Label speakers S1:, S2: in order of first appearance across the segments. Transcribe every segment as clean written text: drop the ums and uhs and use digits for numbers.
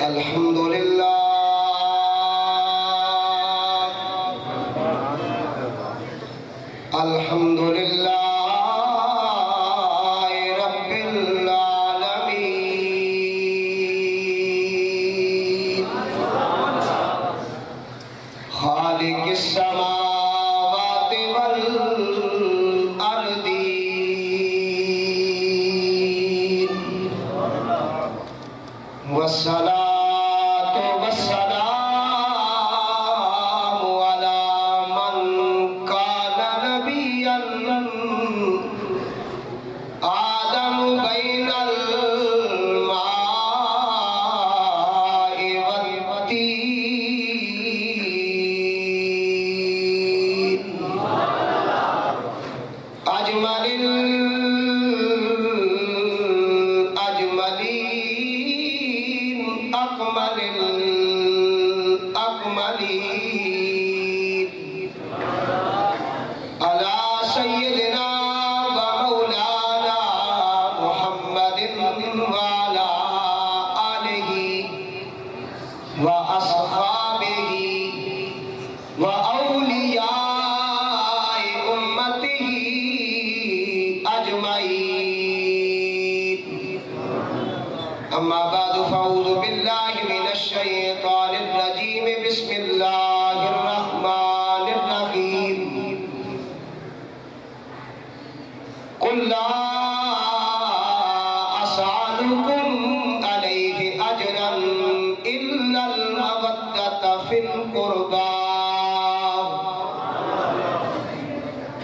S1: الحمدللہ الحمدللہ رب العالمین خالق السماوات والارضین والصلاة والسلام على من كان نبيا آدم بين الماء والطين أجمل الأجملين أكمل الأكملين على سيدنا ومولانا محمد وعلى آله وأصحابه وأولياء أمته أجمعين أما بعد فأعوذ بالله من الشيطان الرجيم بسم الله الرحمن الرحيم قل لا أسألكم عليه أجرا إلا المودة في القربى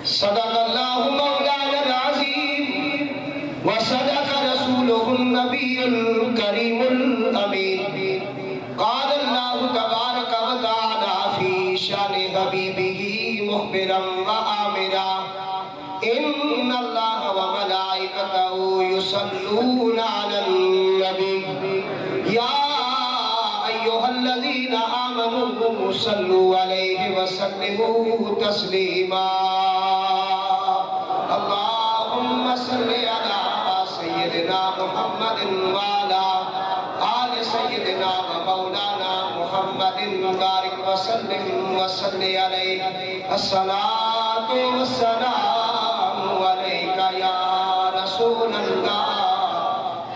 S1: صدق الله مولانا العظيم وصدق رسوله النبي الكريم الأمين قال الله تبارك وتعالى في شان حبيبه مخبرا وآمرا إن الله وملائكته يصلون على النبي يا أيها الذين آمنوا صلوا عليه وسلموا تسليما اللهم صل على سيدنا محمد وعلى آل سيدنا ومولانا محمد بارك وسلم وصل عليه الصلاة والسلام عليك يا رسول الله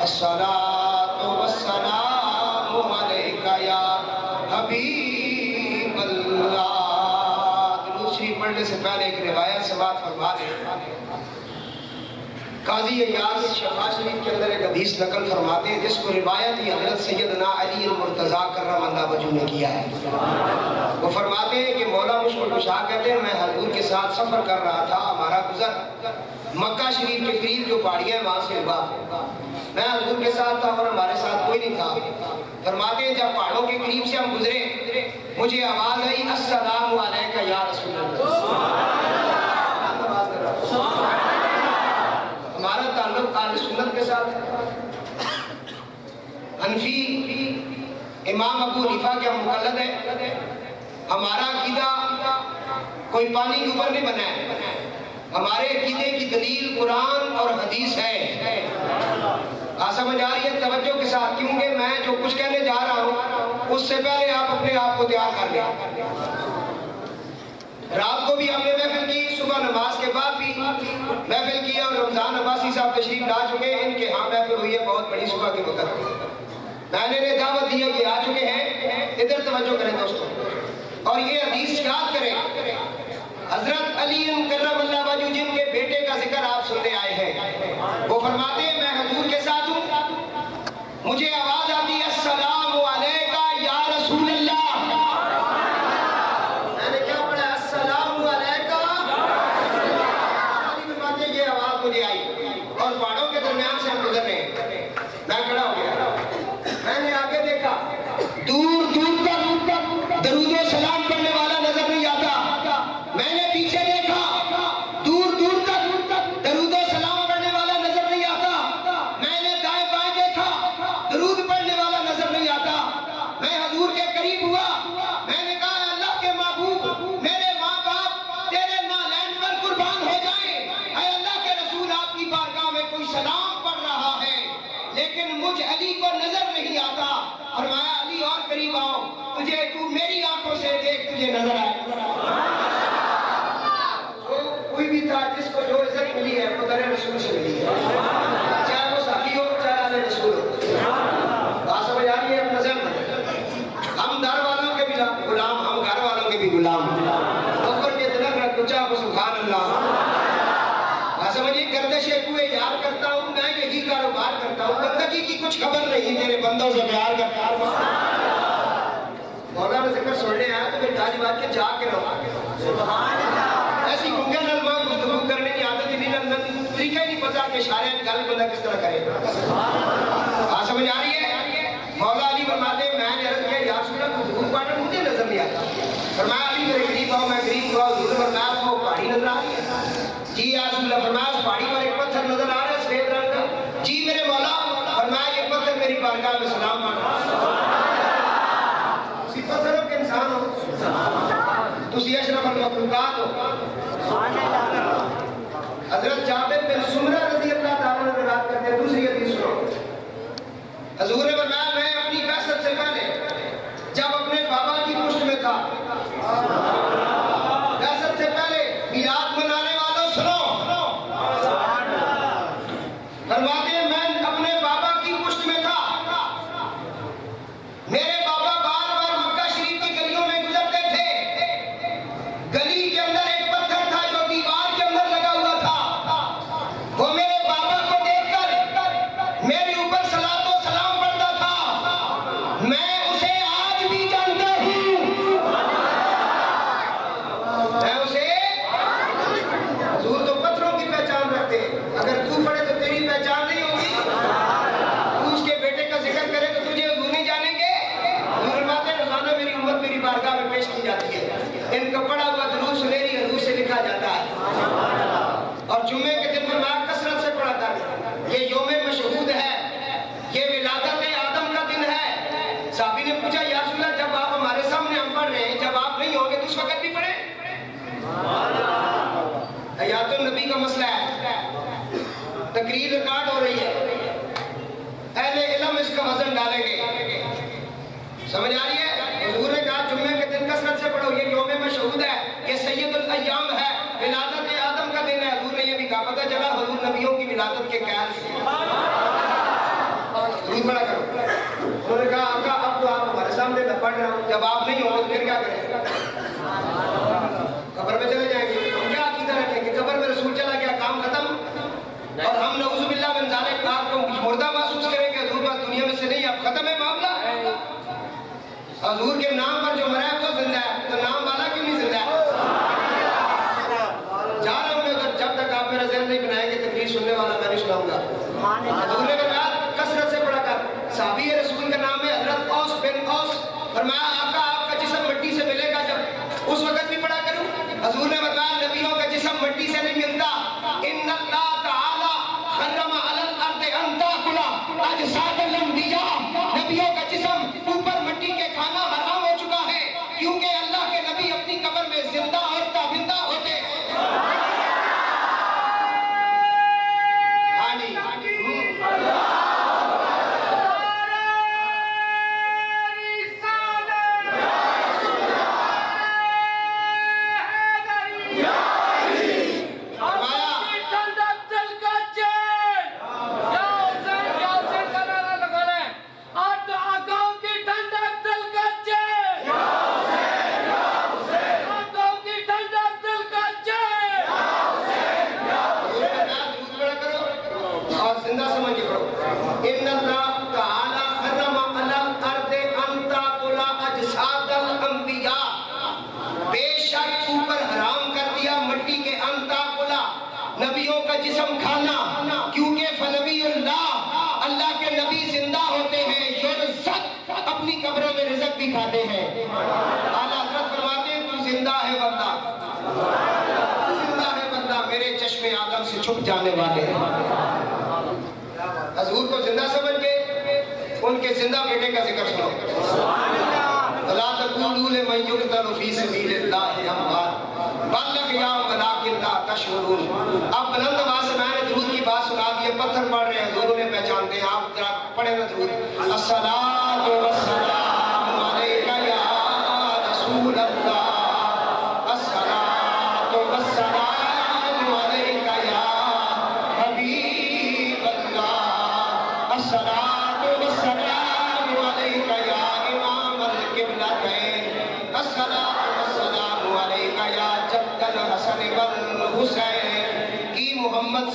S1: الصلاة والسلام عليك يا حبیب اللہ درود شریف پڑھنے سے پہلے ایک روایت سماعت فرما دیں قاضی ایاز شفا شریف کے اندر ایک حدیث نقل فرماتے ہیں جس کو روایت ہی حضرت سیدنا علی المرتضیٰ کرم اللہ وجہ نے کیا ہے وہ فرماتے ہیں کہ مولا مجھ کو کشا کہتے ہیں میں حضور کے ساتھ سفر کر رہا تھا ہمارا گزر مکہ شریف کے قریب جو پہاڑیاں ہیں وہاں سے ہوا میں حضور کے ساتھ تھا اور ہمارے ساتھ کوئی نہیں تھا فرماتے ہیں جب پہاڑوں کے قریب سے ہم گزرے مجھے آواز آئی السلام علیکہ یا رسول اللہ ہمارا تعلق اہل سنت کے ساتھ حنفی امام ابو حنیفہ کے ہم مقلد ہیں ہمارا عقیدہ کوئی پانی کے اوپر نہیں بنا ہے ہمارے عقیدے کی دلیل قرآن اور حدیث ہے سمجھ آ رہی ہے توجہ کے ساتھ کیونکہ میں جو کچھ کہنے جا رہا ہوں اس سے پہلے آپ اپنے آپ کو تیار کر لیں رات کو بھی ہم نے محفل کی صبح نماز کے بعد بھی محفل کی اور رمضان عباسی صاحب تشریف لا چکے ہیں ان کے ہاں محفل ہوئی ہے بہت بڑی صبح کے وقت میں نے دعوت دی ہے کہ آ چکے ہیں ادھر توجہ کریں دوستوں اور یہ حدیث یاد کریں حضرت علی کرم اللہ وجہ جن کے بیٹے کا ذکر آپ سننے آئے ہیں وہ فرماتے ہیں میں حضور کے ساتھ ہوں مجھے آواز آتی ہے السلام علیکہ یا رسول اللہ میں نے کیا پڑھا السلام علیکہ علی فرماتے ہیں یہ آواز مجھے آئی اور پہاڑوں کے درمیان سے ہم گزر رہے ہیں میں کھڑا ہو گیا میں نے آگے دیکھا دور دور تک درود و سلام پڑھنے والا نظر نہیں آتا میں نے پیچھے دیکھا دور دور تک درود و سلام پڑھنے والا نظر نہیں آتا میں نے دائیں بائیں دیکھا درود پڑھنے والا نظر نہیں آتا میں حضور کے قریب ہوا میں نے کہا اللہ کے محبوب میرے ماں باپ تیرے نالین پر قربان ہو جائیں اے اللہ کے رسول آپ کی بات तुझे नजर आए। तो कोई भी था जिसको जो इज्जत मिली है वो दर रसूल से मिली है, चाहे वो सहाबी हो चाहे आले रसूल हो। बात समझ आ रही है? अपना ज़हन बनाओ। हम दर वालों के भी गुलाम, हम घर वालों के भी गुलाम। ऊपर के तिलक रख ऊंचा को सुभान अल्लाह। बात समझिए, गर्दिशे कुए यार करता हूँ मैं, यही कारोबार करता हूँ, बंदगी की कुछ खबर नहीं, तेरे बंदों से प्यार करता हूँ। मौला ने जिक्र सुनने आया तो फिर ताज बात के जाके रहो। ऐसी गुंगे नलमा गुफ्तगू करने की आदत ही नहीं, तरीका ही नहीं पता कि इशारे गल बंदा किस तरह करे। बात समझ आ रही है? मौला अली फरमाते हैं, मैंने अर्ज किया या रसूल अल्लाह गुफ्तगू पाना मुझे नजर नहीं आता। फरमाया अली मेरे गरीब आओ, मैं गरीब हुआ। हुजूर ने फरमाया आपको पहाड़ी नजर आ रही है? जी या रसूल अल्लाह। फरमाया उस पहाड़ी पर एक पत्थर नजर आ रहा है सफेद रंग का। जी मेरे मौला। फरमाया ये पत्थर मेरी बारगाह में सलाम पढ़ रहा है। पत्थरों के इंसान हो, तुसी अशरफ अल मखलूकात हो। हजरत जाबिर बिन सुमरा रज़ी अल्लाह ताला ने रिवायत करते हैं, दूसरी हदीस सुनो। हुजूर ने फरमाया मैं अपनी बैसत से पहले जब अपने बाबा की पुष्ट में था, बैसत से पहले मिलाद मनाने वालों सुनो, फरमाते हैं मैं अपने बाबा की पुष्ट में था। मेरे बाबा गली के अंदर एक पत्थर था जो दीवार के अंदर लगा हुआ था। वो मेरे बाबा को देखकर मेरे ऊपर सलातो सलाम पढ़ता था। मैं उसे आज भी जानता हूँ। मैं उसे, हुजूर तो पत्थरों की पहचान रखते हैं। अगर तू पढ़े तो तेरी पहचान नहीं होगी। तू उसके बेटे का जिक्र करे तो तुझे हुजूर नहीं जानेंगे। हुजूर बातें रोजाना मेरी उम्मत मेरी बारगाह में पेश की जाती है। इनका पढ़ा हुआ दुरूद सुनहरी हदूद से लिखा जाता है। और जुम्मे के दिन पर मैं कसरत से पढ़ा था। ये यौमे मशहूद है, ये विलादत आदम का दिन है। साहबी ने पूछा या रसूल अल्लाह जब आप हमारे सामने हम पढ़ रहे हैं, जब आप नहीं होंगे तो उस वक्त भी पढ़े? हयातुन नबी का मसला है, तकरीर रिकॉर्ड हो रही है, अहले इल्म इसका वजन डालेंगे। समझ आ रही है? हुजूर ने कहा जुम्मे के दिन कसरत से पढ़ो, ये यौमे मशहूद है, ये सैयदुल अय्याम है, विलादत आदम का दिन है। हुजूर ने ये भी कहा, पता चला हुजूर नबियों की विलादत के कैद से बड़ा करो। उन्होंने कहा आका अब तो आप हमारे सामने मैं पढ़ रहा हूँ, जब आप नहीं होंगे फिर क्या करेंगे? कब्र में चले जाएंगे। हम क्या अकीदा रखेंगे? कब्र में रसूल चला गया, काम खत्म। और हम नऊजुबिल्लाह मिन ज़ालिक आपको मुर्दा महसूस करेंगे। हुजूर बात दुनिया में से नहीं, अब खत्म है मामला। हुजूर के नाम पर जो मरा है वो जिंदा है, तो नाम वाला क्यों नहीं जिंदा है? जा रहा हूँ मैं, तो जब तक आप मेरा ज़हन नहीं बनाएंगे तकरीर सुनने वाला मैं नहीं सुनाऊंगा। हुजूर ने कहा कसरत से पढ़ा कर। साहबी रसूल का नाम है हजरत औस बिन औस। फरमाया आका आपका जिस्म मिट्टी से मिलेगा जब, उस वक्त भी पढ़ा करूं? हुजूर ने बताया नबियों का जिस्म मिट्टी से नहीं मिलता। इन्नल्लाह तआला हर्रमा अलल अर्दि अन ताकुला अजसादल अंबिया। नबियों का जिस्म ऊपर मिट्टी के खाना हराम हो चुका है, क्योंकि अल्लाह के नबी अपनी कब्र में जिंदा और ताबिंदा होते हैं। बेशक ऊपर हराम कर दिया मिट्टी के अंताकुला, नबियों का जिस्म खाना, क्योंकि फनबीउल्लाह अल्लाह के नबी जिंदा होते हैं, युरज़क़ अपनी कब्रों में रिज़्क़ भी खाते हैं। आला हज़रत फरमाते हैं तू जिंदा है बंदा, तू जिंदा है बंदा, मेरे चश्मे आदम से छुप जाने वाले हैं। हुजूर को जिंदा समझ के उनके जिंदा बेटे का जिक्र सुनो। ला तक़ूलू लिमन युक़तलु फ़ी सबीलिल्लाहि अम्वात बल अहयाउ वलाकिन ला तशऊरून। अब बुलंद आवाज़ से मैंने दुरूद की बात सुना दी है, पत्थर पढ़ रहे हैं, हुजूर उन्हें पहचानते हैं। आप जरा पढ़े ना दुरूद। अस्सलातु वस्सलामु अलैका या रसूल अल्लाह।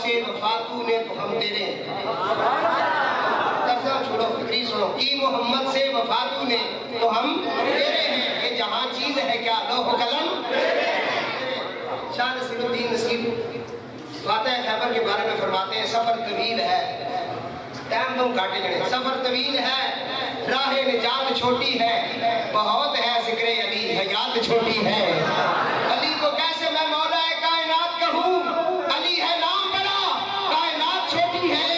S1: سے وفا تو نے تو ہم تیرے ہیں. چھوڑو فکری سنو. کی محمد سے وفا تو نے تو ہم تیرے ہیں. یہ جہاں چیز ہے کیا لوح و قلم. شاہ نصیر الدین نصیر فاتح خیبر کے بارے میں فرماتے ہیں سفر طویل ہے. ٹائم تم کاٹے جڑے. سفر طویل ہے راہ نجات چھوٹی ہے. بہت ہے ذکر علی حیات چھوٹی ہے. علی کو کیسے میں مولا کائنات کہوں. علی ہے نام بڑا کائنات چھوٹی ہے.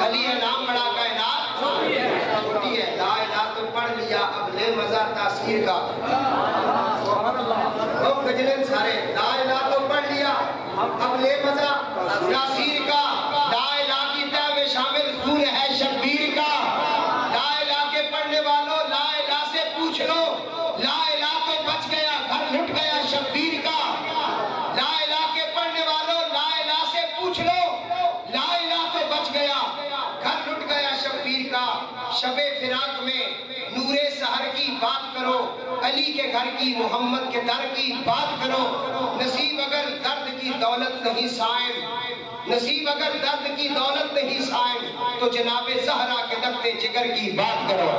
S1: علی ہے نام بڑا کائنات چھوٹی ہے. لا الہ تو پڑھ لیا اب لے مزہ تاثیر کا. لوگ گجلن سارے لا الہ تو پڑھ لیا اب لے مزہ تاثیر کا. لا الہ کی تہ میں شامل خون ہے شبیر کا. لا الہ کے پڑھنے والوں لا الہ سے پوچھ لو. لا الہ تو بچ گیا گھر لٹ گیا شبیر کا. لا الہ کے پڑھنے والوں لا الہ سے پوچھ لو. لا الہ تو بچ گیا گھر لٹ گیا شبیر کا. شب فراق میں نور سحر کی بات کرو. علی کے گھر کی محمد کے در کی بات کرو. نصیب اگر درد کی دولت نہیں سائم. نصیب اگر درد کی دولت نہیں سائم تو جناب زہرا کے دفتے جگر کی بات کرو.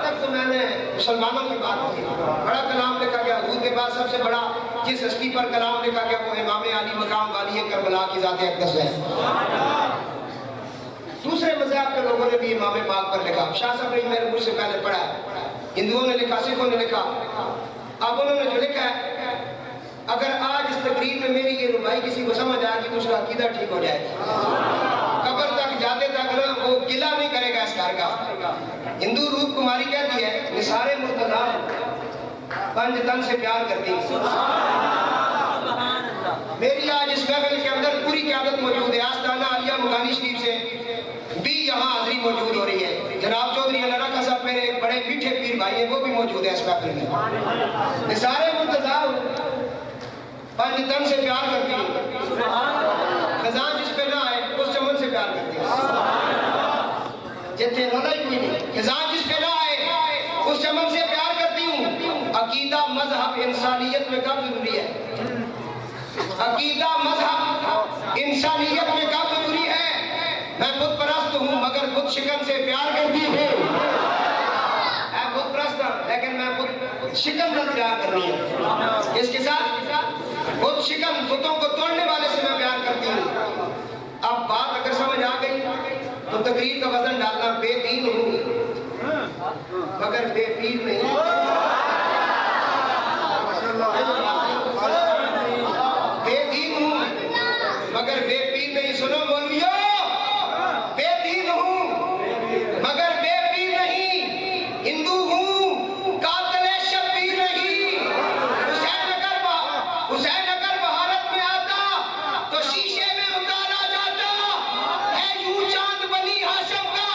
S1: تک تو میں نے مسلمانوں کی بات کی. بڑا کلام لکھا گیا. حضور کے بعد سب سے بڑا جس ہستی پر کلام لکھا گیا وہ امام علی مقام والی کربلا کی ذات اقدس ہے. دوسرے مذہب کے لوگوں نے بھی امام پاک پر لکھا. شاہ صاحب نے میرے مجھ سے پہلے پڑھا ہے. ہندوؤں نے لکھا سکھوں نے لکھا. اب انہوں نے جو لکھا ہے اگر آج اس تقریر میں میری یہ ربائی کسی کو سمجھ آئے گی تو اس کا عقیدہ ٹھیک ہو جائے گا. قبر تک جاتے تک وہ گلہ نہیں کرے گا اس گھر کا. ہندو روپ کماری کہتی ہے نثار مرتضیٰ پنج تن سے پیار کرتی ہے. میری آج اس محفل کے اندر پوری قیادت موجود ہے. آستانہ عالیہ مغانی شریف سے بھی یہاں حاضری موجود ہو رہی ہے. جناب چودھری علارہ کا صاحب میرے ایک بڑے میٹھے پیر بھائی ہیں وہ بھی موجود ہے اس محفل میں. نثار مرتضیٰ پنج تن سے پیار کرتی ہے. خزاں جس پہ نہ آئے اس چمن سے پیار کرتی ہے. جتنے رونا ہی کوئی نہیں. خزاں جس پہ نہ آئے اس چمن سے پیار کرتی ہوں. عقیدہ مذہب انسانیت میں کب ضروری ہے. عقیدہ مذہب انسانیت میں کب ضروری ہے. میں بت پرست ہوں مگر بت شکن سے پیار کرتی ہوں. میں بت پرست ہوں لیکن میں بت شکن سے پیار کر رہی ہوں. اس کے ساتھ بت شکن بتوں کو توڑنے والے سے میں پیار کرتی ہوں. اب بات اگر سمجھ آ گئی تو تقریر کا وزن ڈالنا. بے دین ہوں مگر بے پیر نہیں. بے دین ہوں مگر بے پیر نہیں. سنو مولویو بے دین ہوں مگر بے پیر نہیں. ہندو ہوں قاتل شبیر نہیں. حسین اگر بھارت میں آتا تو شیشے میں اتارا جاتا. ہے یوں چاند بنی ہاشم کا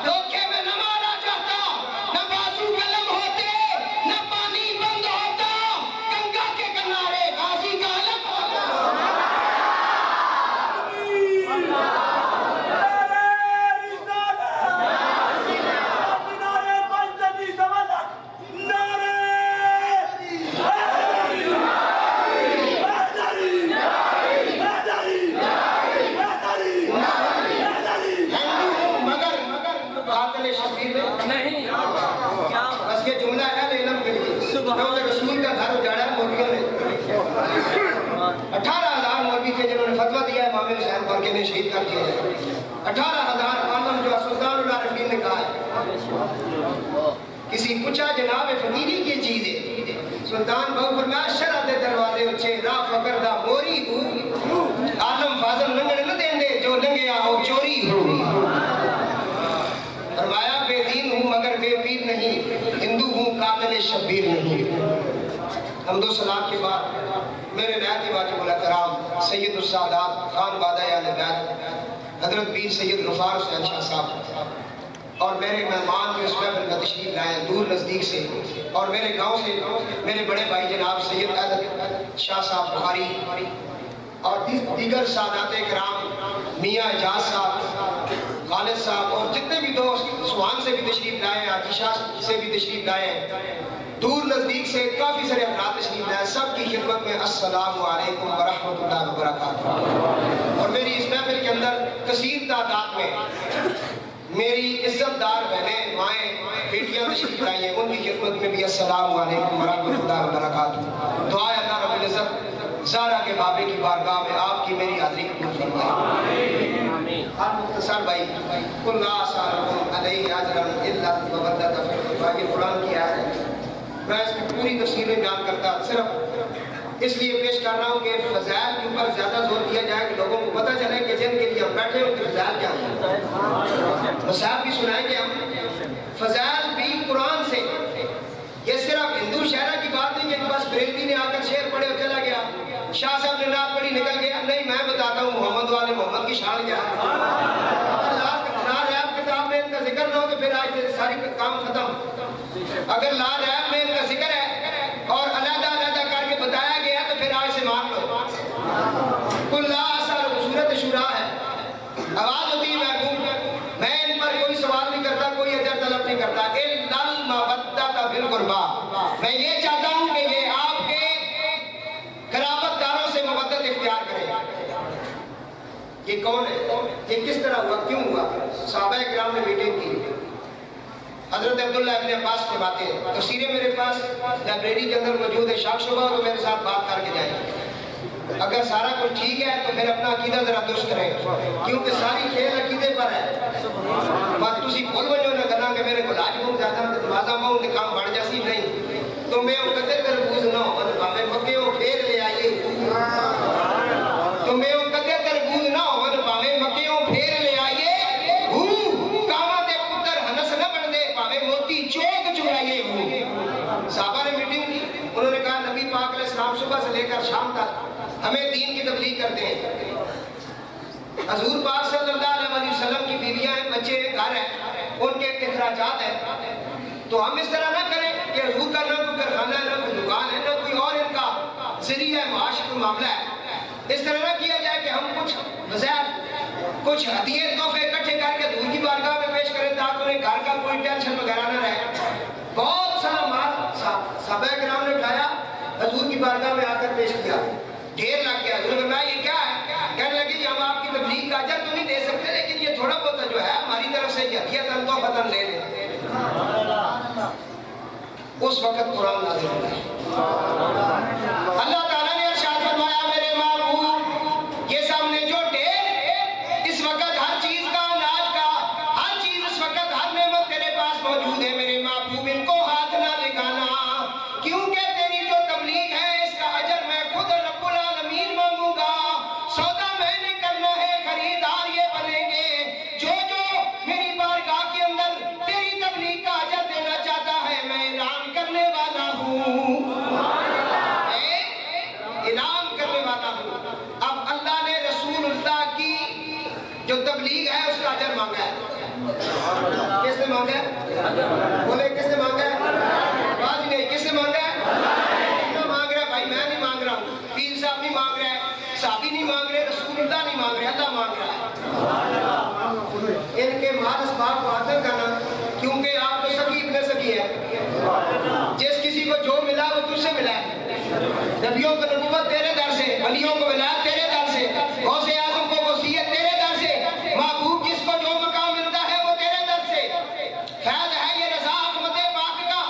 S1: دھوکے میں نہ مارا جاتا. نہ بازو قلم ہوتے نہ پانی بند ہوتا. گنگا کے کنارے غازی کا علم ہوتا. بس یہ جملہ ہے علم کے لیے. رسول کا گھر اجاڑا ہے مولویوں نے. 18,000 مولوی تھے جنہوں نے فتویٰ دیا ہے امام حسین پر کہ انہیں شہید کر دیا جائے. 18,000 عالم جو سلطان العارفین نے کہا ہے. کسی پوچھا جناب فقیری کی چیز ہے. سلطان بہو فرمایا شرع دے دروازے اچھے راہ فقر دا موری ہوں. عالم فاضل لنگڑ نہ دیں دے جو لنگیا ہو چوری ہو. فرمایا بے دین ہوں مگر بے پیر نہیں. ہندو ہوں قاتل شبیر نہیں. حمد و ثنا کے بعد میرے نہایت واجب الاحترام سید السادات خان بادہ اہل بیت حضرت پیر سید غفار حسین شاہ صاحب اور میرے مہمان جو اس محفل کا تشریف لائے دور نزدیک سے اور میرے گاؤں سے میرے بڑے بھائی جناب سید عادل شاہ صاحب بخاری اور دیگر سادات کرام میاں اعجاز صاحب خالد صاحب اور جتنے بھی دوست سوان سے بھی تشریف لائے ہیں حاجی شاہ سے بھی تشریف لائے ہیں دور نزدیک سے کافی سارے افراد تشریف لائے. سب کی خدمت में अस्सलामु अलैकुम व रहमतुल्लाहि व बरकातुहू। और मेरी इस महफिल के अंदर कसीर तादाद में मेरी इज्जतदार बहनें, माएँ, बेटियां तशरीफ लाई हैं, उनकी खिदमत में भी अस्सलामु अलैकुम व रहमतुल्लाहि व बरकातुहू। दुआ है अल्लाह रब्बुल इज्जत ज़हरा के बाबे की बारगाह में आपकी मेरी हाज़िरी कबूल फरमाए। हर मुख्तसर भाई कुल ला असालुकुम अलैहि अजरन इल्ला मवद्दत फिल क़ुरबा, ये कुरान की आयत है। मैं इसकी पूरी तफसीर में बयान करता सिर्फ इसलिए पेश कर रहा हूँ कि फ़ज़ाइल के ऊपर ज़्यादा जोर दिया जाए कि लोगों को पता चले कि जिनके लिए हम बैठे हैं उनके फ़ज़ाइल क्या हैं। मसाहब भी सुनाएंगे हम, फ़ज़ाइल भी कुरान से। ये सिर्फ हिंदू शहरा की बात नहीं कि बस बरेलवी ने आकर शेर पढ़े और चला गया, शाह साहब ने नात पढ़ी निकल गया। नहीं, मैं बताता हूँ मोहम्मद वाले मोहम्मद की शान क्या है। किताब में इनका जिक्र ना हो तो फिर आज सारी काम खत्म। अगर ला रैब में इनका जिक्र है और अलग अलग करके बताया गया तो फिर आज से मान लो। कुल्ला असर सूरत शुरा है, आवाज होती है महबूब। मैं इन पर कोई सवाल नहीं करता, कोई अजर तलब नहीं करता। इल्लल मवद्दत फिल क़ुरबा, मैं ये चाहता हूँ कि ये आपके क़राबतदारों से मवद्दत इख्तियार करें। ये कौन है, ये किस तरह हुआ, क्यों हुआ? सहाबा किराम ने मीटिंग की। हजरत अब्दुल्ला इब्न अब्बास की बातें तफसीरें मेरे पास लाइब्रेरी के अंदर मौजूद है। शाख शुबा तो मेरे साथ बात करके जाएं। अगर सारा कुछ ठीक है तो फिर अपना अकीदा जरा दुरुस्त करें, क्योंकि सारी खेल अकीदे पर है। बात तुसी भूल वजो ना करना कि मेरे को लाज बहुत ज्यादा दरवाजा पाऊँ तो काम बढ़ जासी। नहीं तो मैं कदे तरबूज ना हो भावे मक्के वो फेर ले आइए, तो मैं कदे तरबूज ना हो भावे मक्के वो फेर ले आइए। कावा दे पुत्र हनस न बन दे भावे मोती चौक चुराइए। साहबा ने मीटिंग की, उन्होंने कहा नबी पाक अलैहिस्सलाम सुबह से लेकर शाम तक हमें दीन की तबलीग करते हैं। हजूर पाक सल्लल्लाहु अलैहि वसल्लम की बीवियां हैं, बच्चे हैं, घर है, उनके इखराजात हैं। तो हम इस तरह ना करें कि हजूर का ना कोई कारखाना है, ना कोई दुकान है, ना कोई और इनका जरिया है, माश का मामला है। इस तरह ना किया जाए कि हम कुछ वज़ाइफ, कुछ हदिये तोहफे इकट्ठे करके दूर की बारगाह में पेश करें ताकि उन्हें घर का कोई टेंशन वगैरह ना रहे। बहुत सारा माल सहाबा किराम ने उठाया, हजूर की बारगाह में आकर पेश किया, ढेर लग गया। हजूर ने कहा ये क्या है? कहने लगे कि हम आपकी तबलीग का अजर तो नहीं दे सकते, लेकिन ये थोड़ा बहुत जो है हमारी तरफ से हदियतन तोहफतन ले लें। उस वक्त कुरान नाज़िल हुआ। अल्लाह ताला ने इरशाद फरमाया, मेरे महबूब ये सामने जो ढेर इस वक्त हर चीज का, अनाज का, हर चीज इस वक्त, हर नेमत तेरे पास मौजूद है। मेरे महबूब इनको हाथ ना दिखाना, क्योंकि तेरी जो तबलीग है इसका अजर मैं खुद रब्बुल आलमीन मांगूंगा। सौदा मैंने करना है, खरीदार ये बनेंगे। जो जो मेरी बारगाह के अंदर तेरी तबलीग का अजर देना चाहता है, मैं ऐलान करने वाला हूँ, ऐलान करने वाला हूँ। अब अल्लाह ने रसूलुल्लाह की जो तबलीग है उसका अजर मांगा है। किसने मांगा है? बोले किसने मांगा है? बात नहीं, किसने मांगा है? अल्लाह मांग रहा है भाई, मैं नहीं मांग रहा हूँ, पीर साहब नहीं मांग रहे हैं, साहबी नहीं मांग रहे, रसूलुल्लाह नहीं मांग रहे, अल्लाह मांग रहा है। इनके माल असबाब को हासिल करना, क्योंकि आप तो सभी इतने सभी है। जिस किसी को जो मिला वो तुझसे मिला है। नबियों को नबूवत तेरे दर से, वलियों को विलायत तेरे दर से, गौसे आज़म को वसीयत तेरे दर से, महबूब जिसको जो मकाम मिलता है वो तेरे दर से। फैज़ है ये रज़ा अहमद पाक का,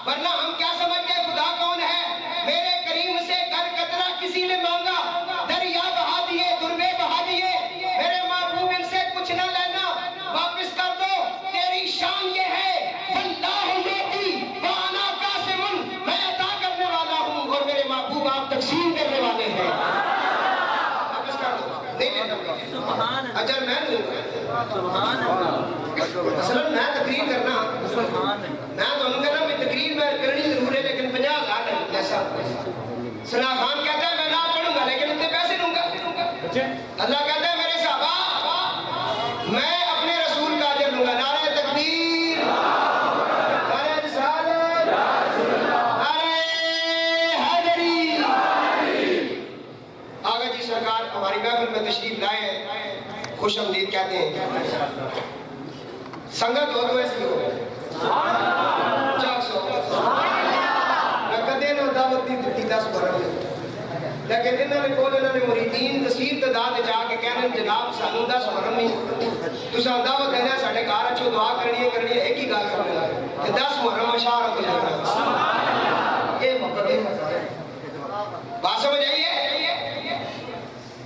S1: वरना हम क्या समझते हैं खुदा कौन है? मेरे करीम से कर कतरा किसी ने मांगा, दरिया बहा दिए, दुर्बे बहा दिए। मेरे महबूब इनसे कुछ ना लेना, वापस कर दो। तेरी शान ये है, अल्लाह युती व अना कासिमुन, मैं अता करने वाला हूँ और मेरे महबूब आप तक़सीम करने वाले हैं। वापस कर दो, नहीं लेना, अजर मैं दूंगा। असल मैं तकरीर करना, मैं तो कहना मैं तकरीर में करनी जरूर है, लेकिन 50,000 है जैसा सलाह खान कहता है मैं ना पढ़ूंगा लेकिन उतने पैसे दूंगा। अल्लाह कहता है मेरे साहबा मैं अपने रसूल का अजर दूंगा। नारे तकबीर, नारे रिसालत, नारे हैदरी। आगा जी सरकार हमारी महफिल में तशरीफ लाए हैं, खुश आमदीद कहते हैं। संगत हो तो ऐसी हो 400 मैं कदे ना दावत दी 10 बार لیکن انہوں نے مریدین تصویر تعداد جا کے کہنے جناب سانو 10 محرم نہیں تساں دعوت دینا ساڈے گھر اچھو دعا کرنی ہے ایک ہی گل کرنا کہ 10 محرم اشارہ کو جانا یہ محبت ہے بات سمجھ آئیے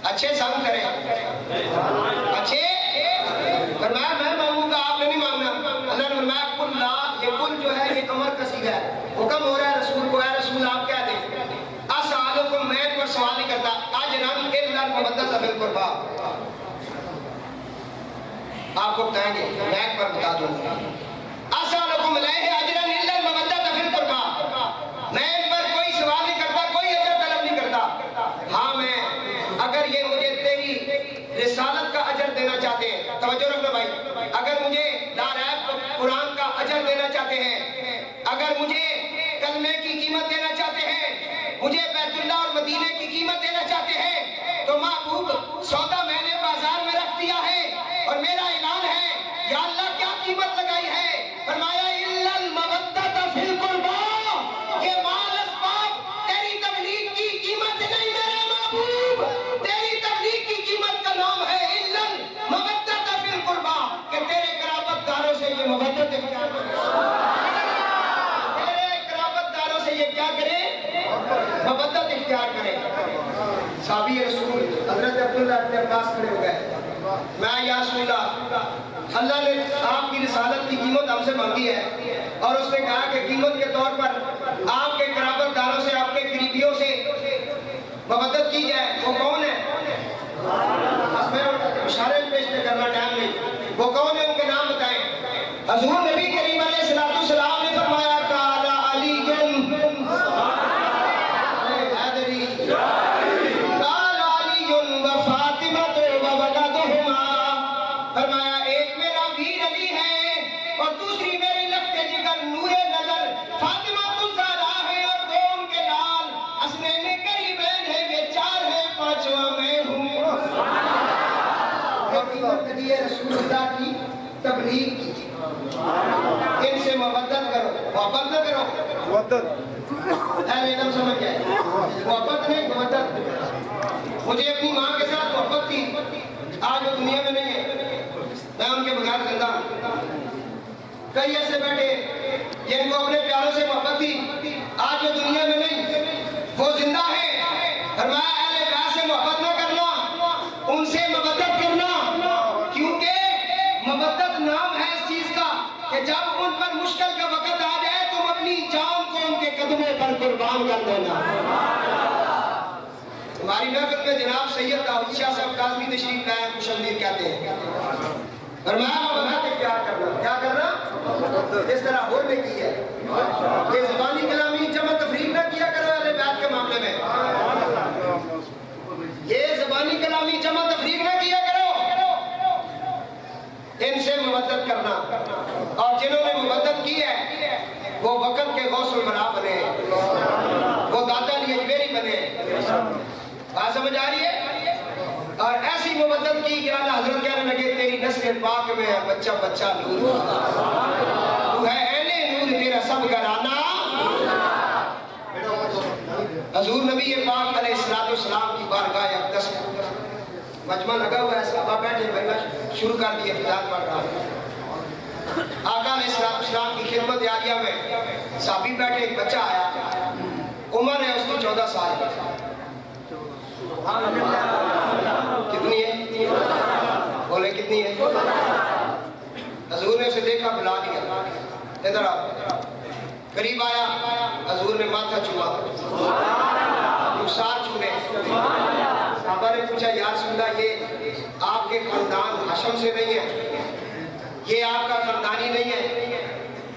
S1: اچھے سنگ کریں اچھے فرمایا میں مانگوں گا آپ نے نہیں مانگنا اللہ نے فرمایا کل لا یہ کل جو ہے یہ امر کا صیغہ ہے حکم ہو رہا ہے رسول کو اے رسول آپ کیا دیں اسالکم میں پر سوال نہیں کرتا اجرن الا المودۃ فی القربى آپ کو بتائیں گے میں ایک بار بتا دوں اسالکم علیہ اجرن الا المودۃ فی القربى میں ان پر کوئی سوال نہیں کرتا کوئی اجر طلب نہیں کرتا ہاں میں اگر یہ مجھے تیری رسالت کا اجر دینا چاہتے ہیں توجہ رکھنا بھائی اگر مجھے لا ریب قرآن کا اجر دینا چاہتے ہیں اگر مجھے کلمے کی قیمت دینا چاہتے ہیں مجھے بیت اللہ اور مدینے کی قیمت دینا چاہتے ہیں تو محبوب سودا میں نے بازار میں رکھ دیا ہے اور میرا اعلان ہے یا اللہ کیا قیمت لگائی ہے فرمایا الا المودۃ فی القربى یہ مال اسباب تیری تبلیغ کی قیمت نہیں میرے محبوب تیری تبلیغ کی قیمت کا نام ہے الا المودۃ فی القربى کہ تیرے قرابت داروں سے یہ مودت اختیار کرے تیرے قرابت داروں سے یہ کیا کرے مودت اختیار کرے صحابی رسول حضرت عبداللہ ابن عباس کھڑے ہو گئے میں یا رسول اللہ نے آپ کی رسالت کی قیمت ہم سے مانگی ہے اور اس نے کہا کہ قیمت کے طور پر آپ کے قرابت داروں سے آپ کے قریبیوں سے مودت کی جائے وہ کون ہے بس میں اشارے پیش کرنا ٹائم نہیں وہ کون ہے ان کے نام بتائیں حضور نبی کریم علیہ السلام نے فرمایا قال علی فرمایا ایک میرا ویر علی ہے اور دوسری میری لفظ جگر نور نظر فاطمہ الزہرا ہے اور دو ان کے لال حسنین قریبین ہے یہ 4 ہے 5واں میں ہوں رسول اللہ کی تبلیغ کی ان سے محبت کرو محبت نہ کرو محبت اہل علم سمجھ گئے محبت نہیں محبت مجھے اپنی ماں کے ساتھ محبت تھی آج وہ دنیا میں نہیں ہے میں ان کے بغیر زندہ کئی ایسے بیٹھے جن کو اپنے پیاروں سے محبت تھی آج وہ دنیا میں نہیں وہ زندہ ہے فرمایا اہل بیت سے محبت نہ کرنا ان سے محبت کرنا کیونکہ محبت نام ہے اس چیز کا کہ جب ان پر مشکل کا وقت آ جائے تم اپنی جان کو ان کے قدموں پر قربان کر دینا ہماری محفل میں جناب سید داؤد شاہ صاحب کاظمی تشریف لائے خوش آمدید کہتے ہیں فرمایا محبت اختیار کرنا کیا کرنا اس طرح اور نے کی ہے یہ زبانی کلامی جمع تفریق نہ کیا کرو اہل بیت کے معاملے میں یہ زبانی کلامی جمع تفریق نہ کیا کرو ان سے محبت کرنا اور جنہوں نے محبت کی ہے وہ وقت کے غوث المناع بنے وہ داتا علی اجمیری بنے بات سمجھ آ رہی ہے اور ایسی محبت کی کہ اعلیٰ حضرت کہنے لگے تیری نسل پاک میں ہے بچہ بچہ نور تو ہے اہل نور تیرا سب گھرانہ حضور نبی پاک علیہ السلام کی بارگاہ اقدس مجمع لگا ہوا ہے صحابہ بیٹھے بھائی میں شروع کر دیا فضاد پڑھ رہا ہوں آقا علیہ السلام کی خدمت عالیہ میں صحابی بیٹھے ایک بچہ آیا عمر ہے اس کی 14 سال کتنی ہے بولے کتنی ہے حضور نے اسے دیکھا بلا دیا ادھر آ قریب آیا حضور نے ماتھا چوما رخسار چھونے صحابہ نے پوچھا یا رسول اللہ یہ آپ کے خاندان ہاشم سے نہیں ہے یہ آپ کا خاندانی نہیں ہے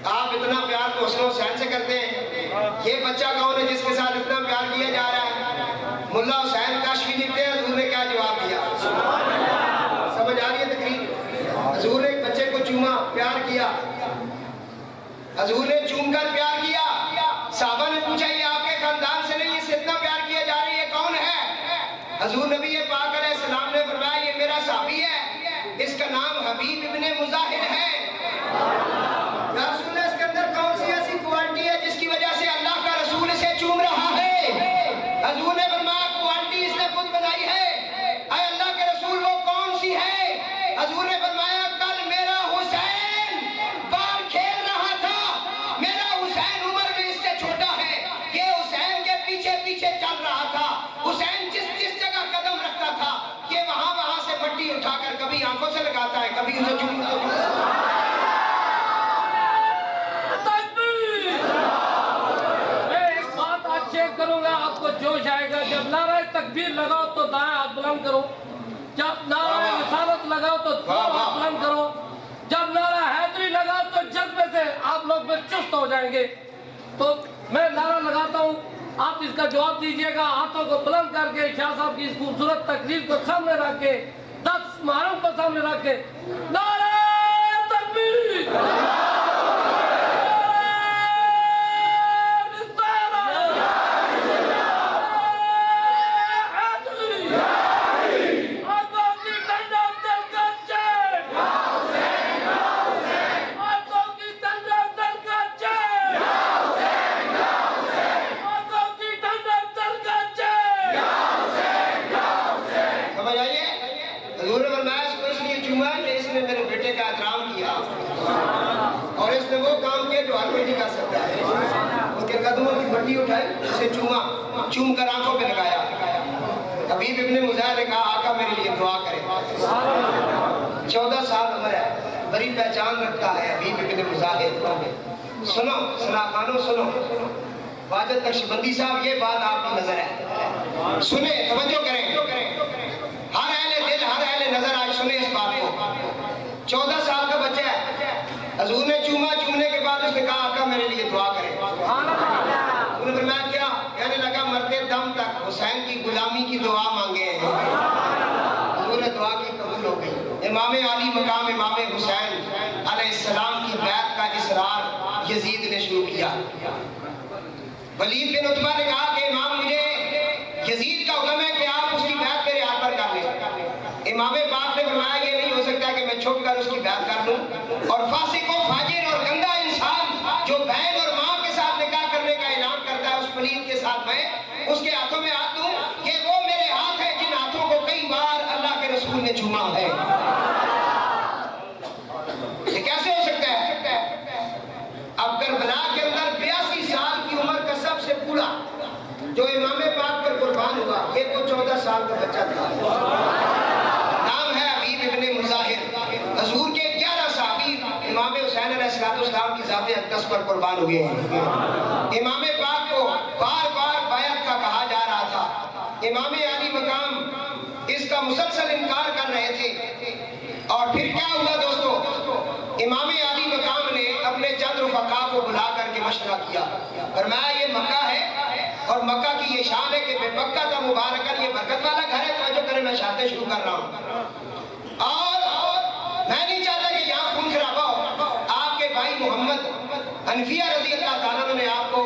S1: آپ اتنا پیار تو حسن حسین سے کرتے ہیں یہ بچہ کون ہے جس کے ساتھ اتنا پیار کیا جا رہا ہے ملا حسین کاشفی لکھتے ہیں حضور نے کیا جواب دیا سمجھ آ رہی ہے تقریر حضور نے ایک بچے کو چوما پیار کیا حضور نے چوم کر پیار کیا صحابہ نے پوچھا یہ آپ کے خاندان سے نہیں اس سے اتنا پیار کیا جا رہی ہے کون ہے حضور نبی پاک علیہ السلام نے فرمایا یہ میرا صحابی ہے اس کا نام حبیب ابن مظاہر ہے یا رسول اللہ اس کے اندر کون سی ایسی کوالٹی ہے جس کی وجہ سے اللہ کا رسول اسے چوم رہا ہے حضور نے فرمایا کوالٹی مٹی اٹھا کر کبھی آنکھوں سے لگاتا ہے, کبھی اسے چومتا ہے.
S2: میں ایک بات آج شیئر کروں گا, آپ کو جوش آئے گا. جب نعرہ تکبیر لگاؤ تو دائیں ہاتھ بلند کرو, جب نعرہ رسالت لگاؤ تو دو ہاتھ بلند کرو, جب نعرہ حیدری لگاؤ تو جذبے سے آپ لوگ میں چست ہو جائیں گے. تو میں نعرہ لگاتا ہوں, آپ اس کا جواب دیجئے گا ہاتھوں کو بلند کر کے, شاہ صاحب کی اس خوبصورت تقریر کو سامنے رکھ کے, 10 محرم کو سامنے رکھ کے. نعرہ تکبیر,
S1: مٹی اٹھائی, اسے چوما, چوم کر آنکھوں پہ لگایا. حبیب ابن مظاہر نے کہا آقا میرے لیے دعا کرے. 14 سال عمر ہے, بڑی پہچان رکھتا ہے حبیب ابن مظاہر. سنو سناخانو سنو, واجد نقشبندی صاحب یہ بات آپ کی نظر ہے, سنیں توجہ کریں, ہر اہل دل ہر اہل نظر آج سنیں اس بات کو. 14 سال کا بچہ ہے, حضور نے چوما, چومنے کے بعد اس نے کہا آقا میرے لیے دعا کرے. انہوں نے فرمایا کیا؟ کہنے لگا مرتے دم تک حسین کی غلامی کی دعا مانگے ہیں. حضور نے دعا کی, قبول ہو گئی. امام علی مقام امام حسین علیہ السلام کی بیعت کا اصرار یزید نے شروع کیا. ولید بن عتبہ نے کہا کہ امام مجھے یزید کا حکم ہے کہ آپ اس کی بیعت میرے ہاتھ پر کر لیں. امام پاک نے فرمایا یہ نہیں ہو سکتا کہ میں چھپ کر اس کی بیعت کر لوں, اور فاسق و فاجر اور گندا انسان جو بہن اور ماں کے ساتھ نکاح کرنے کا اعلان کرتا ہے اس پلید کے ساتھ میں اس کے ہاتھوں میں ہاتھ دوں, یہ وہ میرے ہاتھ ہیں جن ہاتھوں کو کئی بار اللہ کے رسول نے چوما ہے. یہ کیسے ہو سکتا ہے؟ اب کربلا کے اندر 82 سال کی عمر کا سب سے بوڑھا جو امام پاک پر قربان ہوا, یہ کو 14 سال کا بچہ تھا. نام ہے حبیب ابن مظاہر. حضور کے 11 صحابی امام حسین علیہ السلام کی ذات اقدس پر قربان ہوئے ہیں. امام پاک کو بار بار بیعت کا کہا جا رہا تھا. امام علی مقام اس کا مسلسل انکار کر رہے تھے. اور پھر کیا ہوا دوستو, امام علی مقام نے اپنے چند رفقا کو بلا کر کے مشورہ کیا, فرمایا یہ مکہ ہے اور مکہ کی یہ شان ہے کہ بے مکہ کا مبارکہ یہ برکت والا گھر ہے, توجہ کریں میں شادی شروع کر رہا ہوں. اور میں نہیں چاہتا کہ یہاں خون خرابہ ہو. آپ کے بھائی محمد حنفیہ رضی اللہ تعالیٰ نے آپ کو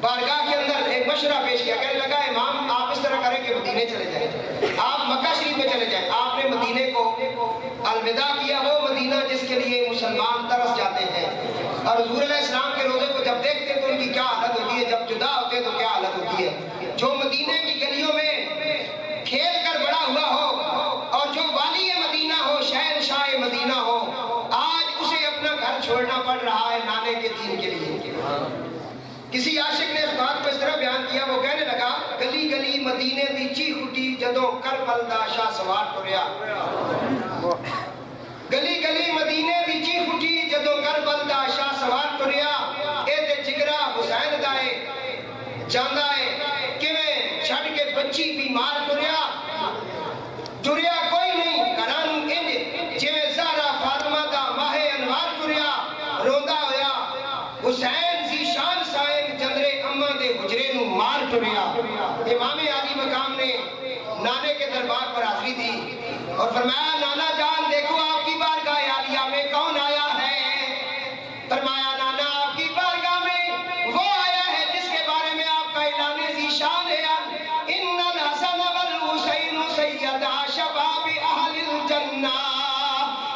S1: بارگاہ کے اندر ایک مشورہ پیش کیا, کہنے لگا امام آپ اس طرح کریں کہ مدینے چلے جائیں, آپ مکہ شریف میں چلے جائیں. آپ نے مدینے کو الوداع کیا, وہ مدینہ جس کے لیے مسلمان ترس جاتے ہیں. اور حضور علیہ السلام کے روزے کو جب دیکھتے ہیں تو ان کی کیا حالت ہوتی ہے, جب جدا ہوتے ہیں تو کیا حالت ہوتی ہے. جو مدینے کی گلیوں میں کھیل کر بڑا ہوا ہو اور جو والی مدینہ ہو, شہنشاہ مدینہ ہو, آج اسے اپنا گھر چھوڑنا پڑ رہا ہے نانے کے دین کے لیے. کسی عاشق نے اس بات کو اس طرح بیان کیا, وہ کہنے لگا گلی گلی مدینے دی چیخ اٹھی جدوں کربل دا شاہ سوار ٹریا. گلی گلی مدینے دی چیخ اٹھی جدوں کربل دا شاہ سوار ٹریا. اے تے جگرا حسین دائے جاندا ہے کیویں چھڑ کے بچی بیمار ٹریا. ٹریا کوئی نہیں کرانوں انج جویں زہرا فاطمہ دا ماہ انوار ٹریا. روندا ہویا حسین ذی شان سائن جندرے اماں دے حجرے نو مار ٹریا. امام علی مقام نے نانے کے دربار پر حاضری دی اور فرمایا نانا جان دیکھو آپ کی بارگاہ عالیہ میں کون آیا ہے. فرمایا نانا آپ کی بارگاہ میں وہ آیا ہے جس کے بارے میں آپ کا اعلان ذیشان ہے, ان الحسن والحسین سیدا شباب اہل الجنہ.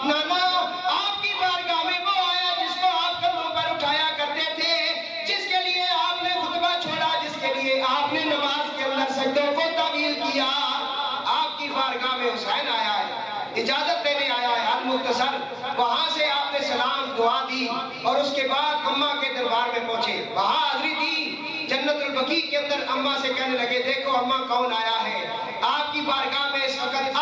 S1: نانا آپ کی بارگاہ میں وہ آیا جس کو آپ کندھوں پر اٹھایا کرتے تھے, جس کے لیے آپ نے خطبہ چھوڑا, جس کے لیے آپ نے نماز کے اندر سجدوں کو طویل کیا. آپ کی بارگاہ میں حسین آیا ہے, اجازت دینے آیا ہے. المختصر وہاں سے آپ نے سلام دعا دی اور اس کے بعد اماں کے دربار میں پہنچے, وہاں حاضری دی. جنت البقیع کے اندر اماں سے کہنے لگے دیکھو اماں کون آیا ہے. آپ کی بارگاہ میں اس وقت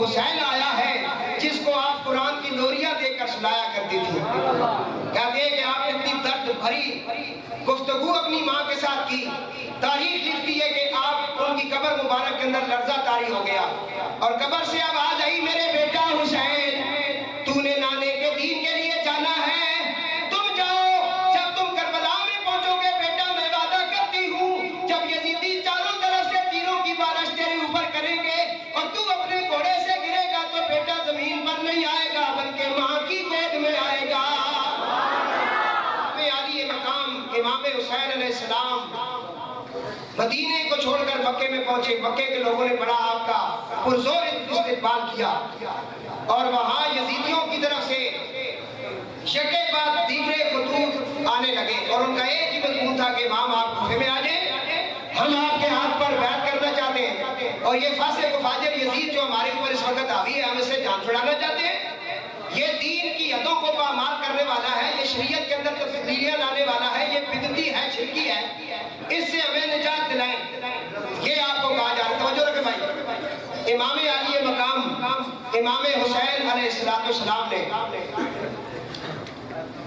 S1: حسین آیا ہے جس کو آپ قرآن کی نوریاں دے کر سنایا کرتی تھی. کہتے ہیں کہ آپ نے اتنی درد بھری گفتگو اپنی ماں کے ساتھ کی. تاریخ لکھتی ہے کہ آپ ان کی قبر مبارک کے اندر لرزہ طاری ہو گیا اور قبر سے آواز آئی, میرے بیٹا حسین, تو نے نانے کے دین کے لیے جانا ہے, تم جاؤ. جب تم کربلا میں پہنچو گے بیٹا, میں وعدہ کرتی ہوں جب یزیدی چاروں طرف سے تیروں کی بارش تیرے اوپر کریں گے اور تو اپنے گھوڑے سے گرے گا تو بیٹا زمین پر نہیں آئے گا بلکہ ماں کی گود میں آئے گا. عالی مقام امام حسین علیہ السلام مدینے کو چھوڑ کر مکے میں پہنچے. مکے کے لوگوں نے بڑا آپ کا پرزور استقبال کیا اور وہاں یزیدیوں کی طرف سے یکے بعد دیگرے خطوط آنے لگے اور ان کا ایک ہی مضمون تھا کہ امام آپ کوفے میں آ جائیں, ہم آپ کے ہاتھ پر بیعت کرنا چاہتے ہیں اور یہ فاسق و فاجر یزید جو ہمارے اوپر اس وقت حاوی ہے, ہم اسے جان چھڑانا چاہتے ہیں. یہ دین کی حدوں کو پامال کرنے والا ہے, یہ شریعت کے اندر تبدیلیاں لانے والا ہے, یہ بدعتی ہے, شرکی ہے, اس سے ہمیں نجات دلائیں. یہ آپ کو کہا جا رہا ہے. توجہ رکھیں بھائی, امام علی مقام امام حسین علیہ السلام نے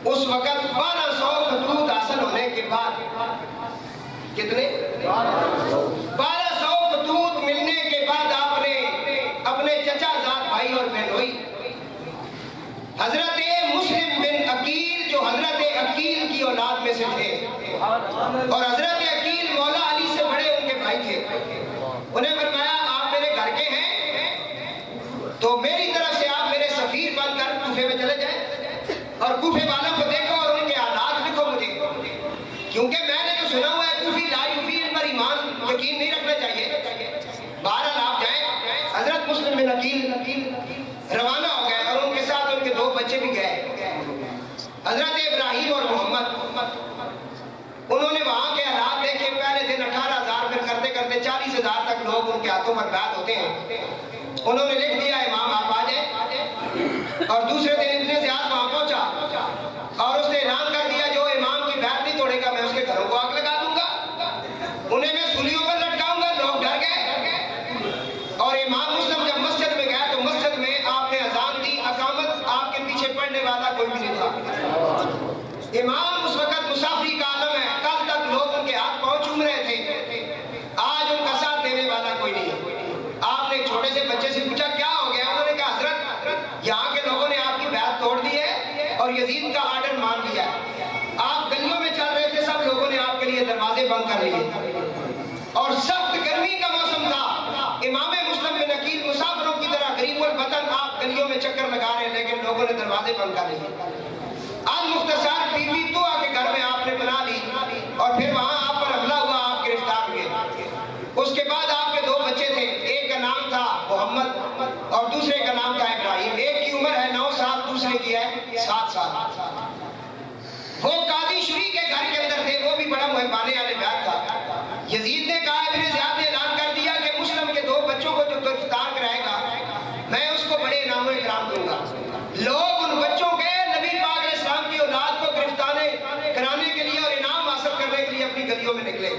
S1: اس وقت 1200 خطوط حاصل ہونے کے بعد, کتنے 1200 خطوط ملنے کے بعد آپ نے اپنے چچا زاد بھائی اور بہنوئی حضرت مسلم بن عقیل, جو حضرت عقیل کی اولاد میں سے تھے اور حضرت عقیل مولا علی سے بڑے ان کے بھائی تھے, انہیں فرمایا آپ میرے گھر کے ہیں تو میری طرف سے آپ میرے سفیر بن کر کوفے میں چلے جائیں اور کوفے والوں کو دیکھو اور ان کے حالات لکھو مجھے, کیونکہ میں نے جو سنا ہوا ہے کوفی لا یفی, ان پر ایمان یقین نہیں رکھنا چاہیے. بہرحال آپ جائیں. حضرت مسلم بن عقیل روانہ ہو گئے اور ان کے ساتھ ان کے 2 بچے بھی گئے, حضرت ابراہیم اور محمد. انہوں نے وہاں کے حالات دیکھے. پہلے دن 18,000 پھر کرتے کرتے 40,000 تک لوگ ان کے ہاتھوں پر بیعت ہوتے ہیں. انہوں نے لکھ دیا امام آپ آ جائیں اور دوسرے دن ابن زیاد وہاں پہنچا اور اس نے اعلان کر دیا جو امام کی بیعت نہیں توڑے گا میں اس کے گھروں کو آگ لگا دوں گا, انہیں میں سولیوں پر لٹکاؤں گا. لوگ ڈر گئے اور امام مسلم جب مسجد میں گئے تو مسجد میں آپ نے اذان دی, اقامت آپ کے پیچھے پڑھنے والا کوئی بھی نہیں تھا. امام اس وقت مسافری کا عالم ہے, کل تک لوگ ان کے ہاتھ پاؤں چوم رہے تھے, آج ان کا ساتھ دینے والا کوئی نہیں ہے. آپ نے ایک چھوٹے سے بچے سے پوچھا کیا ہو گیا, انہوں نے کہا حضرت یہاں کے لوگوں نے آپ کی بیعت توڑ دی ہے اور یزید کا آرڈر مان لیا ہے. آپ گلیوں میں چل رہے تھے, سب لوگوں نے آپ کے لیے دروازے بند کر لیے اور سخت گرمی کا موسم تھا. امام مسلم بن عقیل مسافروں کی طرح غریب الوطن آپ گلیوں میں چکر لگا رہے ہیں لیکن لوگوں نے دروازے بند کر لیے. آج مختصر بیوی تو آ کے گھر میں آپ نے بنا لی اور پھر وہاں آپ پر حملہ ہوا, آپ گرفتار ہوئے. اس کے بعد آپ کے 2 بچے تھے, ایک کا نام تھا محمد اور دوسرے کا نام تھا ابراہیم. ایک کی عمر ہے 9 سال, دوسرے کی ہے 7 سال. وہ قاضی شری کے گھر کے اندر تھے, وہ بھی بڑا محبانے والے بیعت تھا. یزید نے کہا, ابن زیاد نے اعلان کر دیا کہ مسلم کے 2 بچوں کو جو گرفتار کرائے گا میں اس کو بڑے انعام و اکرام دوں گا. لوگ ان بچوں کے نبی پاک علیہ السلام کی اولاد کو گرفتار کرانے کے لیے اور انعام حاصل کرنے کے لیے اپنی گلیوں میں نکلے.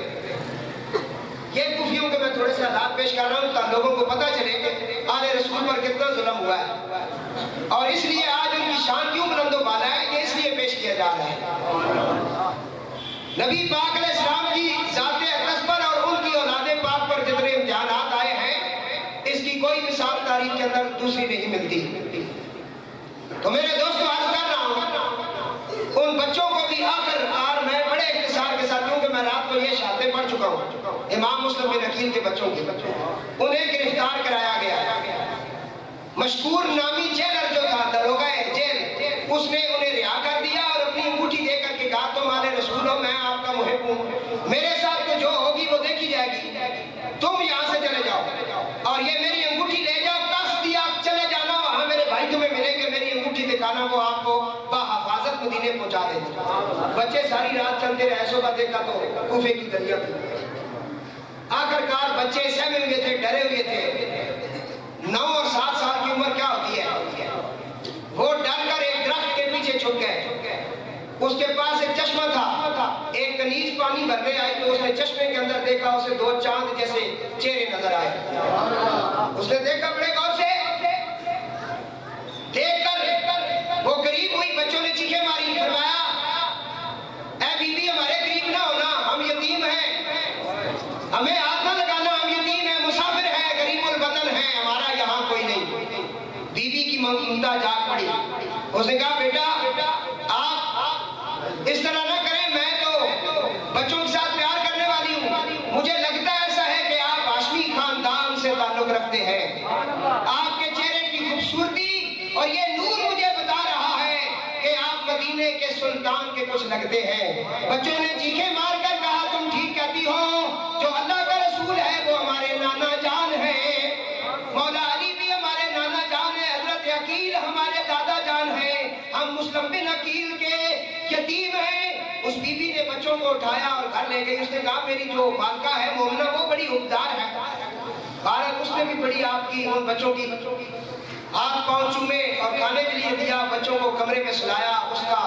S1: یہ کوفیوں کے میں تھوڑے سے حالات پیش کر رہا ہوں تاکہ لوگوں کو پتہ چلے کہ آل رسول پر کتنا ظلم ہوا ہے اور اس لیے آج ان کی شان کیوں بلند و بالا ہے, یہ اس لیے پیش کیا جا رہا ہے. نبی پاک علیہ السلام کی ذات اقدس پر اور ان کی اولاد پاک پر جتنے امتحانات آئے ہیں اس کی کوئی مثال تاریخ کے اندر دوسری نہیں ملتی. تو میرے دوستو عرض کر رہا ہوں ان بچوں کو بھی آخر کار میں بڑے اختصار کے ساتھ, کیونکہ میں رات کو یہ شہادتیں پڑھ چکا ہوں امام مسلم بن عقیل کے بچوں کی, انہیں گرفتار کرایا گیا. مشکور نامی جیلر جو تھا داروغہ جیل, اس نے انہیں رہا کر دیا اور اپنی انگوٹھی دے کر کے کہا تم آل رسول ہو, میں آپ کا محب ہوں, میرے ساتھ تو جو ہوگی وہ دیکھی جائے گی, تم یہاں سے چلے جاؤ اور یہ میری انگوٹھی لے جاؤ, کس دیا چلے جانا, وہاں میرے بھائی تمہیں ملیں گے, میری انگوٹھی دکھانا, وہ آپ کو بحفاظت مدینے پہنچا دیں گے. بچے ساری رات چلتے رہے, صبح دیکھا تو کوفے کی گلیاں تھی. آخر کار بچے سہمے ہوئے تھے, ڈرے ہوئے تھے. 9 اور 7 سال کی عمر کیا ہوتی ہے, وہ ڈر کر ایک درخت کے پیچھے چھپ گئے. اس کے پاس ایک چشمہ تھا, ایک کنیز پانی بھرنے آئی تو اس نے چشمے کے اندر دیکھا, اسے 2 چاند جیسے چہرے نظر آئے. اس نے دیکھا بڑے غور سے, ममता जाग पड़ी। उसने कहा बेटा आप इस तरह ना करें, मैं तो बच्चों के साथ प्यार करने वाली हूँ। मुझे लगता ऐसा है कि आप हाशमी खानदान से ताल्लुक रखते हैं। आपके चेहरे की खूबसूरती और ये नूर मुझे बता रहा है कि आप मदीने के सुल्तान के कुछ लगते हैं। बच्चों ने चीखें मार कर कहा तुम ठीक कहती हो, जो अल्लाह का रसूल है वो हमारे नाना जान है, मौला अली भी हमारे नाना जान है, हजरत अकील हमारे दादा जान है, हम मुस्लिम बिन अकील के यतीम हैं। उस बीबी ने बच्चों को उठाया और घर ले गई। उसने कहा मेरी जो मालका है मोमना वो बड़ी उपदार है। भारत उसने भी बड़ी आपकी उन बच्चों की हाथ पांव चूमे और खाने के लिए दिया, बच्चों को कमरे में सुलाया। उसका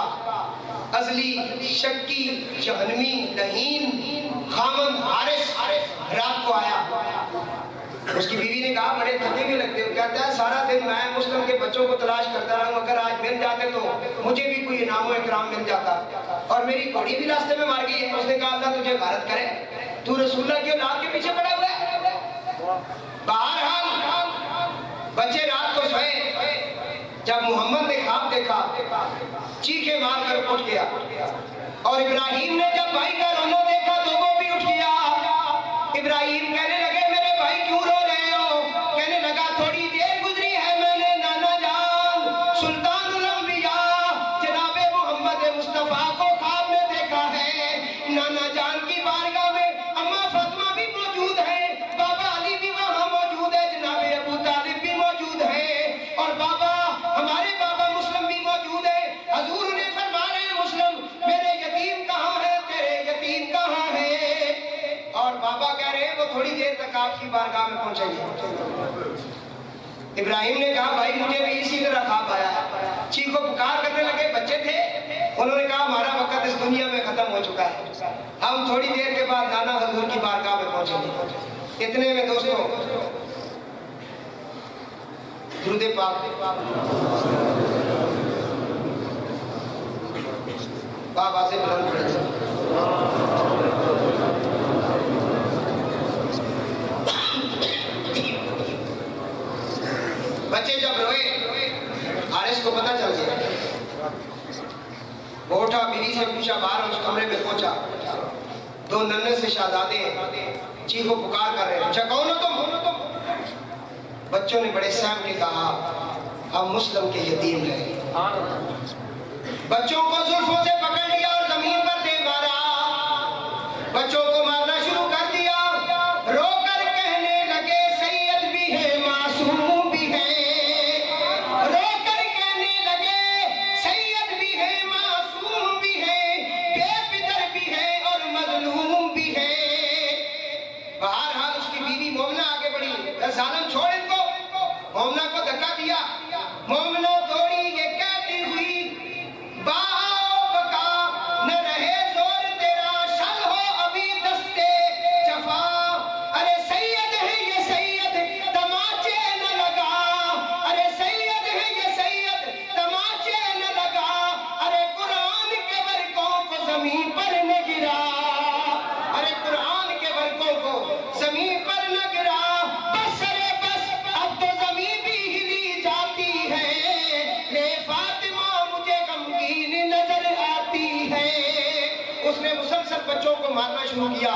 S1: अजली शक्की जहनमी लहीन खामन हारिस रात को आया। उसकी बीवी ने कहा बड़े थके भी लगते हो। कहता है सारा दिन मैं मुस्लिम के बच्चों को तलाश करता रहा हूं, अगर आज मिल जाते तो मुझे भी कोई इनाम इकराम मिल जाता, और मेरी घोड़ी भी रास्ते में मार गई है। उसने कहा अल्लाह तुझे भारत करे, तू रसूलुल्लाह की औलाद के पीछे पड़ा हुआ है। बहरहाल बच्चे रात को सोए, जब मोहम्मद ने ख्वाब देखा चीखे मार कर उठ गया, और इब्राहिम ने जब भाई का रोना देखा तो वो भी उठ गया। इब्राहिम कहने लगे मेरे भाई क्यों रो रहे हो? कहने लगा थोड़ी देर गुजरी है, मैंने नाना जान सुल्तानुल अंबिया जनाबे मोहम्मद मुस्तफा को ख्वाब में देखा है। नाना जान की बारगाह में अम्मा फातिमा भी मौजूद है, बाबा अली भी वहां मौजूद है, जनाबे अबू तालिब भी मौजूद है, और बाबा हमारे बाबा मुस्लिम भी मौजूद है। हजूर ने फरमा रहे हैं मुस्लिम मेरे यतीम कहाँ है, तेरे यतीम कहाँ है? और बाबा कह रहे हैं वो थोड़ी देर तक आपकी बारगाह में पहुंचेंगे। इब्राहिम ने कहा भाई मुझे भी इसी तरह ख्वाब आया है। चीखो पुकार करने लगे, बच्चे थे, उन्होंने कहा हमारा वक्त इस दुनिया में खत्म हो चुका है, हम थोड़ी देर के बाद नाना हजूर की बारगाह में पहुंचेंगे। इतने में दोस्तों दुरूद पाक बाबा से बुलंद पड़े। बच्चे जब रोए, हारिस को पता चल गया। वो उठा, बीवी से पूछा, बाहर उस कमरे में पहुंचा, दो नन्हे से शहजादे चीखो पुकार कर रहे हैं। पूछा कौन हो तुम? बच्चों ने बड़े सहम के कहा हम मुस्लिम के यतीम हैं। बच्चों को जुल्फों से पकड़ लिया और जमीन पर दे मारा, बच्चों को मारना शुरू कर दिया। रोकर कहने लगे सैयद भी है मासूम भी है, रोकर कहने लगे सैयद भी है मासूम भी है, बेफिक्र भी है और मजलूम भी है। बहरहाल उसकी बीवी मोमना आगे बढ़ी, जालिम छोड़ इनको। मोमना को धक्का दिया, मोमना दौड़ी ये कहती हुई बाओ बका न रहे जोर तेरा, शल हो अभी दस्ते जफा। अरे सैयद है ये सैयद तमाचे न लगा, अरे सैयद है ये सैयद तमाचे न लगा, अरे कुरान के वर्कों को जमीन पर न गिरा, अरे कुरान के वर्कों को जमीन पर न गिरा। बस अरे बस अब तो जमीन भी हिली जाती है, ले फातिमा मुझे गमगीन नजर आती है। उसने मुसलसल बच्चों को मारना शुरू किया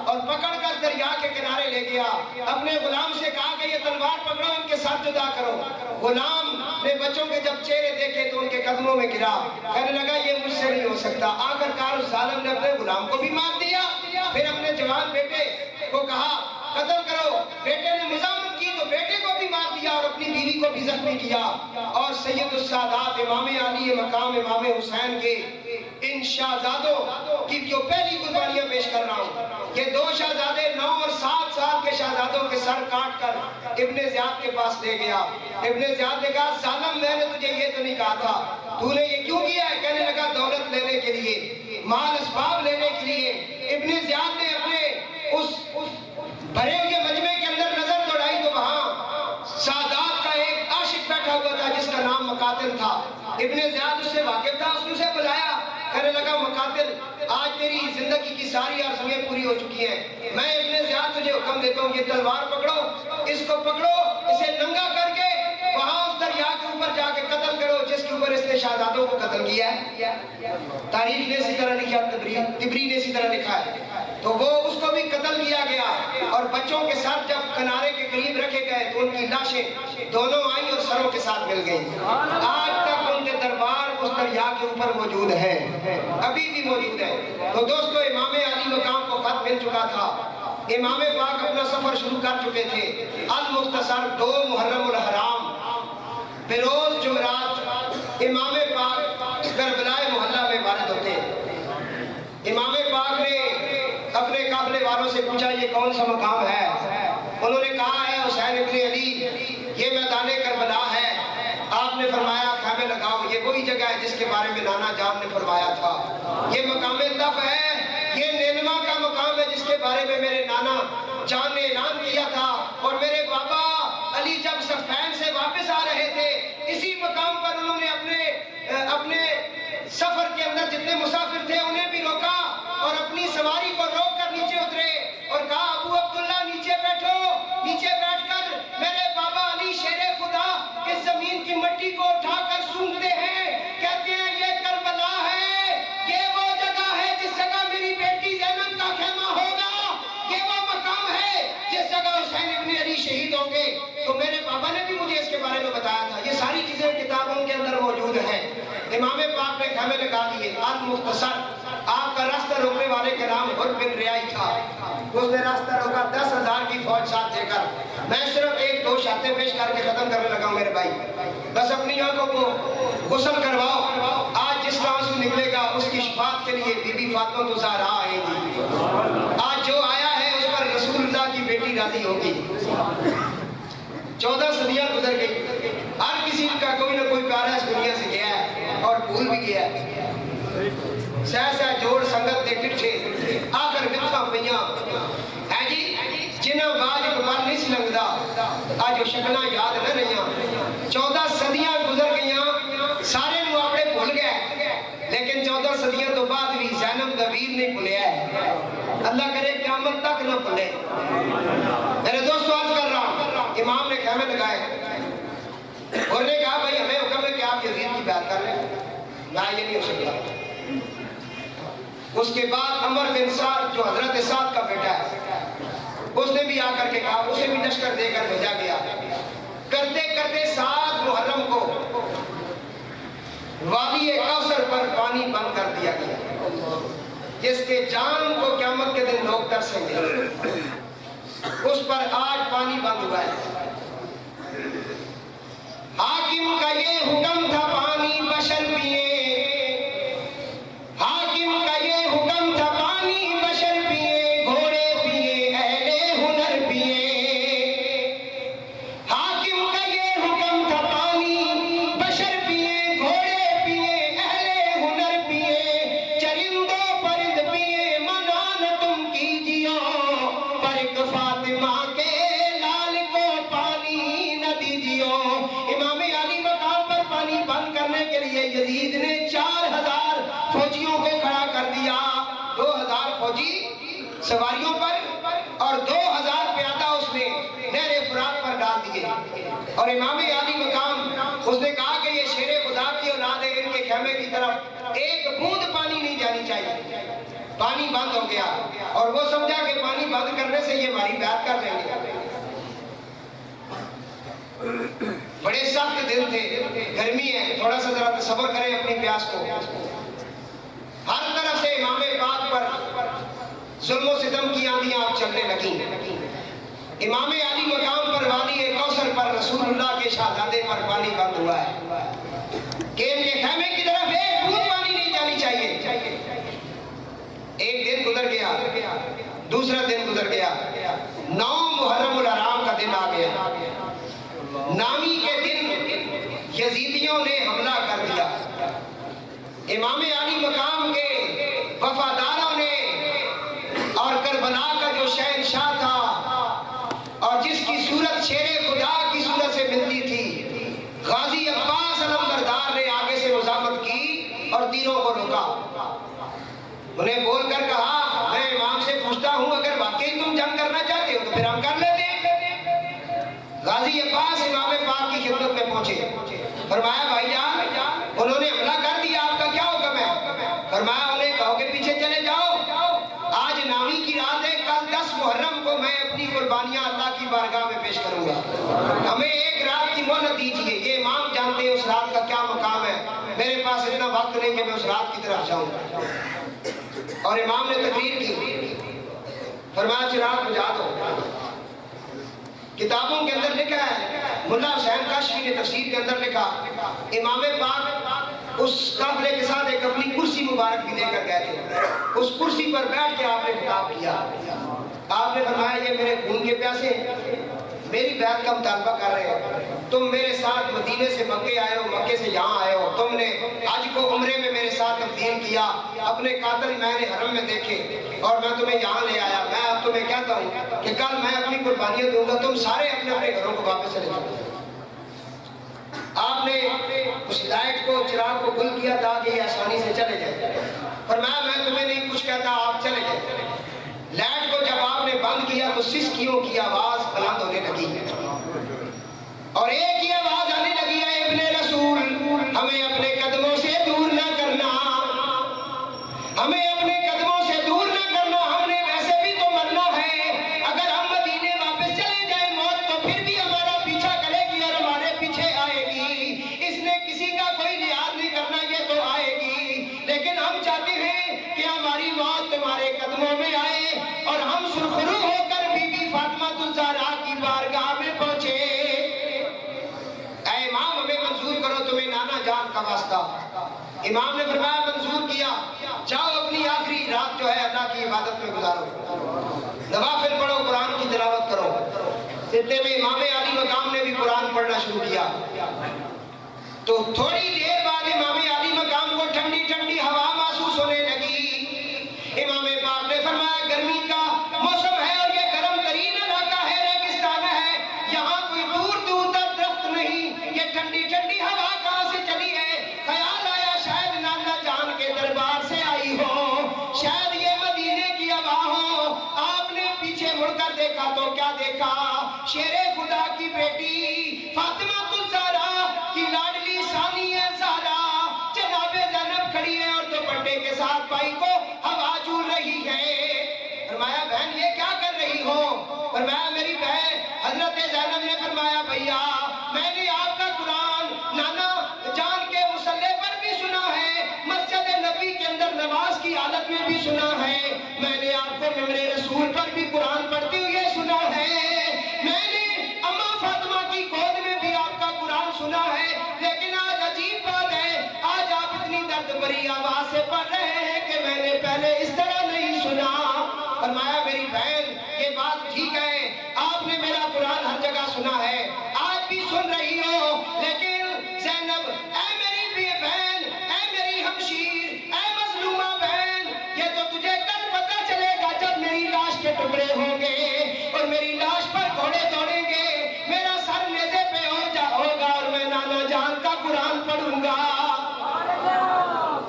S1: और पकड़कर दरिया के किनारे ले गया। अपने गुलाम से कहा कि ये तलवार पकड़ो, इनके साथ जुदा करो। गुलाम ने बच्चों के जब चेहरे देखे तो उनके कदमों में गिरा, कहने लगा ये मुझसे नहीं हो सकता। आखिरकार उस जालिम ने अपने गुलाम को भी मार दिया। फिर अपने जवान बेटे को कहा कत्ल करो। बेटे ने मुजामत की तो बेटे को भी मार दिया और अपनी बीवी को भी जख्मी किया। और सैयदुस सादात इमाम अली मकाम इमाम हुसैन के इन शहजादों की जो पहली कुर्बानियां पेश कर रहा हूँ। ये दो शहजादे 9 और 7 साल के शहजादों के सर काट कर इब्ने ज़ियाद के पास ले गया। इब्ने ज़ियाद ने कहा जालिम मैंने तुझे ये तो नहीं कहा था, तूने ये क्यों किया है? कहने लगा दौलत लेने के लिए, माल असबाब लेने के लिए। इब्ने ज़ियाद ने अपने उस भरे हुए मजमे के अंदर नजर दौड़ाई तो वहां सादात का एक आशिक बैठा हुआ था जिसका नाम मकातिल था। इब्ने ज़ियाद उससे वाकिफ था, उसने उसे बुलाया, कहने लगा मकातिल आज तेरी जिंदगी की सारी आरज़ुएं पूरी हो चुकी हैं, मैं इब्ने ज़ियाद तुझे हुक्म देता हूँ ये तलवार पकड़ो, इसको पकड़ो, इसे नंगा करके वहां उस दरिया के ऊपर इतने शहजादों को कत्ल किया है। तारीख ने इसी तरह लिखा, तिबरी ने इसी तरह लिखा है। तो वो उसको भी कत्ल किया गया और बच्चों के साथ जब किनारे के करीब रखे गए तो उनकी लाशें दोनों आई और सरों के साथ मिल गई। आज तक उनके दरबार उस दरिया के ऊपर मौजूद है, अभी भी मौजूद है। तो दोस्तों, इमाम अली मकाम को खत मिल चुका था। इमाम पाक अपना सफर शुरू कर चुके थे। अल मुख्तसर 2 मुहर्रम उल हराम फिरोज जुमरात इमाम पाक करबलाए मोहल्ला में वारद होते हैं। इमाम पाक ने अपने काफिले वालों से पूछा, ये कौन सा मकाम है? उन्होंने कहा है हुसैन इब्न अली, ये मैदान करबला है। आपने फरमाया खैमे लगाओ, ये वही जगह है जिसके बारे में नाना जान ने फरमाया था। ये मकाम तफ है, ये नेनमा का मकाम है जिसके बारे में मेरे नाना जान ने ऐलान किया था। और मेरे बाबा अली जब सफैन से वापस आ रहे थे, इसी मकाम पर उन्होंने अपने सफर के अंदर जितने मुसाफिर थे उन्हें भी रोका और अपनी सवारी को रोक कर नीचे उतरे और कहा, अबू अब्दुल्ला नीचे बैठो। नीचे बैठकर मेरे बाबा अली शेरे खुदा इस जमीन की मिट्टी को उठाकर सूंघते हैं, कहते हैं ये करबला है, ये वो जगह है जिस जगह मेरी बेटी ज़ैनब का खेमा होगा, ये वो मकाम है जिस जगह हुसैन इब्न अली शहीद होंगे। तो मेरे बाबा ने भी मुझे इसके बारे में बताया था। ये सारी चीजें किताबों के अंदर मौजूद हैं। इमाम पाक ने खेमे लगा दिए। अल मुख्तसर, आपका रास्ता रोकने वाले का नाम हुर बिन रियाई था। उसने रास्ता रोका 10,000 की फौज साथ लेकर। मैं सिर्फ 1-2 शर्तें पेश करके खत्म करने लगा हूं मेरे भाई। बस अपनी आंखों को गुस्ल करवाओ। आज जिसका आंसू निकलेगा उसकी शिफात के लिए बीबी फातिमा तो ज़हरा आएंगी। आज जो आया है उस पर रसूलुल्लाह की बेटी राजी होगी। 14 सदियां गुजर गई। हर किसी का कोई ना कोई प्यारा इस दुनिया से गया है और भूल भी गया है। सह जोड़ संगत दे पिछे आकर बिथा पईयां है जी, जिन्हां बाज कबाल नहीं सी लगदा, आज वो शक्लां याद न रहियां। 14 सदियां गुजर गईयां, सारे नूं अपने भुल गए, लेकिन 14 सदियां तो बाद भी ज़ैनब दा वीर नहीं भुलिया है। अल्लाह करे क़यामत तक ना भुले। मेरे दोस्तों, आज कर रहा हूं, इमाम ने खेमे लगाए और ने कहा, भाई हमें हुक्म है कि आप यजीद की बैत कर लें। ना, ये नहीं हो सकता। उसके बाद अमर बिन साद जो हजरत साद का बेटा है, उसने भी आकर के कहा, उसे भी लश्कर देकर भेजा गया। करते करते 7 मुहर्रम को वादी कौसर पर पानी बंद कर दिया गया, जिसके जाम को क़यामत के दिन लोग तरसेंगे। उस पर आज पानी बंद हुआ है। हाकिम का ये हुक्म था पानी बशर पिए, हाकिम का ये हुक्म था पानी बशर पिए, घोड़े पिए अहले हुनर पिए। हाकिम का ये हुक्म था पानी बशर पिए, घोड़े पिए अहले हुनर पिए। चरिंदो परिंद पिए मना न तुम कीजियो, पर एक फातिमा के लाल को पानी न दीजियो। इमाम अली मकाम पर पानी बंद करने के लिए यजीद ने 4000 फौजियों को खड़ा कर दिया। 2000 फौजी सवारियों पर और 2000 प्यादा उसने नहरे फुरात पर डाल दिए। और इमाम अली मकाम उसने कहा कि ये शेरे खुदा की औलाद है, इनके खेमे की तरफ एक बूंद पानी नहीं जानी चाहिए। पानी बंद हो गया और वो समझा कि पानी बंद करने से ये हमारी बैत कर देंगे। बड़े सख्त दिन थे, गर्मी है, थोड़ा सा जरा सब्र करें अपनी प्यास को। हर तरफ से इमाम पाक पर जुल्म सितम की आंधियां अब चलने लगी। इमाम अली मकाम पर वादी कौसर पर रसूलुल्लाह के शहजादे पर पानी बंद हुआ है कि इनके खेमे की तरफ एक बूंद पानी नहीं जानी चाहिए। एक दिन गुजर गया, दूसरा दिन गुजर गया, 9 मुहर्रम उल हराम का दिन आ गया। नामी के दिन यजीदियों ने हमला कर दिया। इमाम अली मकाम के वफादारों ने और करबला का जो शहंशाह था और जिसकी सूरत शेरे खुदा की सूरत से मिलती थी, गाजी अब्बास अलमबरदार ने आगे से मुजामत की और तीरों को रोका। उन्हें बोलकर कहा, मैं इमाम से पूछता हूं, अगर वाकई तुम जंग करना चाहते हो तो फिर हम कर लेते हैं। गाजी अब्बास इमाम पाक की खिदमत में पहुंचे, फरमाया, भाईजान انہوں نے حملہ کر دیا، آپ کا کیا حکم ہے؟ فرمایا انہیں کہو کہ پیچھے چلے جاؤ، آج نامی کی رات ہے، کل 10 محرم کو میں اپنی قربانیاں اللہ کی بارگاہ میں پیش کروں گا، ہمیں ایک رات کی مہلت دیجیے۔ یہ امام جانتے ہیں اس رات کا کیا مقام ہے، میرے پاس اتنا وقت نہیں کہ میں اس رات کی طرف جاؤں۔ اور امام نے تقریر کی، فرمایا چراغ بجھا دو۔ کتابوں کے اندر لکھا ہے، ملا حسین کاشفی نے تفسیر کے اندر لکھا، امام پاک اس قافلے کے ساتھ ایک اپنی کرسی مبارک بھی لے کر گئے تھے، اس کرسی پر بیٹھ کے آپ نے خطاب کیا، آپ نے فرمایا یہ میرے خون کے پیاسے میری بیعت کا مطالبہ کر رہے ہیں، تم میرے ساتھ مدینے سے مکے آئے ہو، مکے سے یہاں آئے ہو، تم نے حج کو عمرے میں میرے ساتھ تبدیل کیا، اپنے قاتل میں نے حرم میں دیکھے اور میں تمہیں یہاں لے آیا، میں اب تمہیں کہتا ہوں کہ کل میں اپنی قربانیاں دوں گا، تم سارے اپنے اپنے گھروں کو واپس چلے جاؤ۔ آپ نے اس لائٹ کو، چراغ کو گل کیا تاکہ یہ آسانی سے چلے جائے، فرمایا میں تمہیں نہیں کچھ کہتا، آپ چلے جائے۔ لائٹ کو جب آپ نے بند کیا تو سسکیوں کی آواز بلند ہونے لگی اور ایک ہی آواز آنے لگی ہے، ابن رسول ہمیں اپنے قدموں سے دور نہ کرنا، ہمیں اپنے قدموں سے دور نہ کرنا، ہم نے ویسے بھی تو مرنا ہے، اگر ہم مدینے واپس چلے جائیں موت تو پھر بھی ہمارا پیچھا کرے گی اور ہمارے پیچھے آئے گی، اس نے کسی کا کوئی لحاظ نہیں کرنا، یہ تو آئے گی، لیکن ہم چاہتے ہیں کہ ہماری موت تمہارے قدموں میں آئے اور ہم سرخرو ہو کر بی بی فاطمہ الزہرا کی بارگاہ میں پہنچے۔ اے امام ہمیں منظور کرو تمہیں نانا جان کا واسطہ۔ امام نے فرمایا منظور کیا، جاؤ اپنی آخری رات جو ہے اللہ کی عبادت میں گزارو، نوافل پڑھو، قرآن کی تلاوت کرو۔ اتنے میں امام علی مقام نے بھی قرآن پڑھنا شروع کیا، تو تھوڑی دیر بعد امام علی مقام کو ٹھنڈی ٹھنڈی ہوا محسوس ہونے لگی۔ امام پاک نے فرمایا گرمی کا موسم ہے اور یہ گرم ترین علاقہ ہے، ریگستان ہے، یہاں کوئی دور دور تک درخت نہیں، یہ ٹھنڈی ٹھنڈی ہوا کہاں سے چلی ہے؟ خیال آیا شاید نانا جان کے دربار سے آئی ہو، شاید یہ مدینے کی ہوا ہو۔ آپ نے پیچھے مڑ کر دیکھا تو کیا دیکھا؟ شیر خدا کی بیٹی فاطمہ الزہرا کی لاڈلی ثانیہ زہرا جناب زینب کھڑی ہے اور دوپٹے کے ساتھ بھائی کو ہوا جھول رہی ہے۔ فرمایا بہن یہ کیا کر رہی ہو؟ فرمایا میری بہن حضرت زینب نے فرمایا بھیا میں نے آپ کا قرآن نانا جان کے مصلی پر بھی سنا ہے، مسجد نبی کے اندر نماز کی حالت میں بھی سنا ہے، میں نے آپ کو ممبر رسول پر بھی قرآن پڑھتے ہوئے سنا ہے، میں نے اماں فاطمہ کی گود میں بھی آپ کا قرآن سنا ہے، لیکن آج عجیب بات ہے، آج آپ اتنی درد بھری آواز سے پڑھ رہے ہیں کہ میں نے پہلے اس طرح نہیں سنا۔ فرمایا میری بہن یہ بات ٹھیک ہے، آپ نے میرا قرآن ہر جگہ سنا ہے، آج بھی سن رہی ہو، لیکن زینب اے میری بہن، اے میری ہمشیر، اے مظلومہ بہن، یہ تو تجھے کل پتہ چلے گا جب میری لاش کے ٹکڑے ہوں گے اور میری لاش پر گھوڑے دوڑیں گے، میرا سر نیزے پہ ہوگا اور میں نانا جان کا قرآن پڑھوں گا۔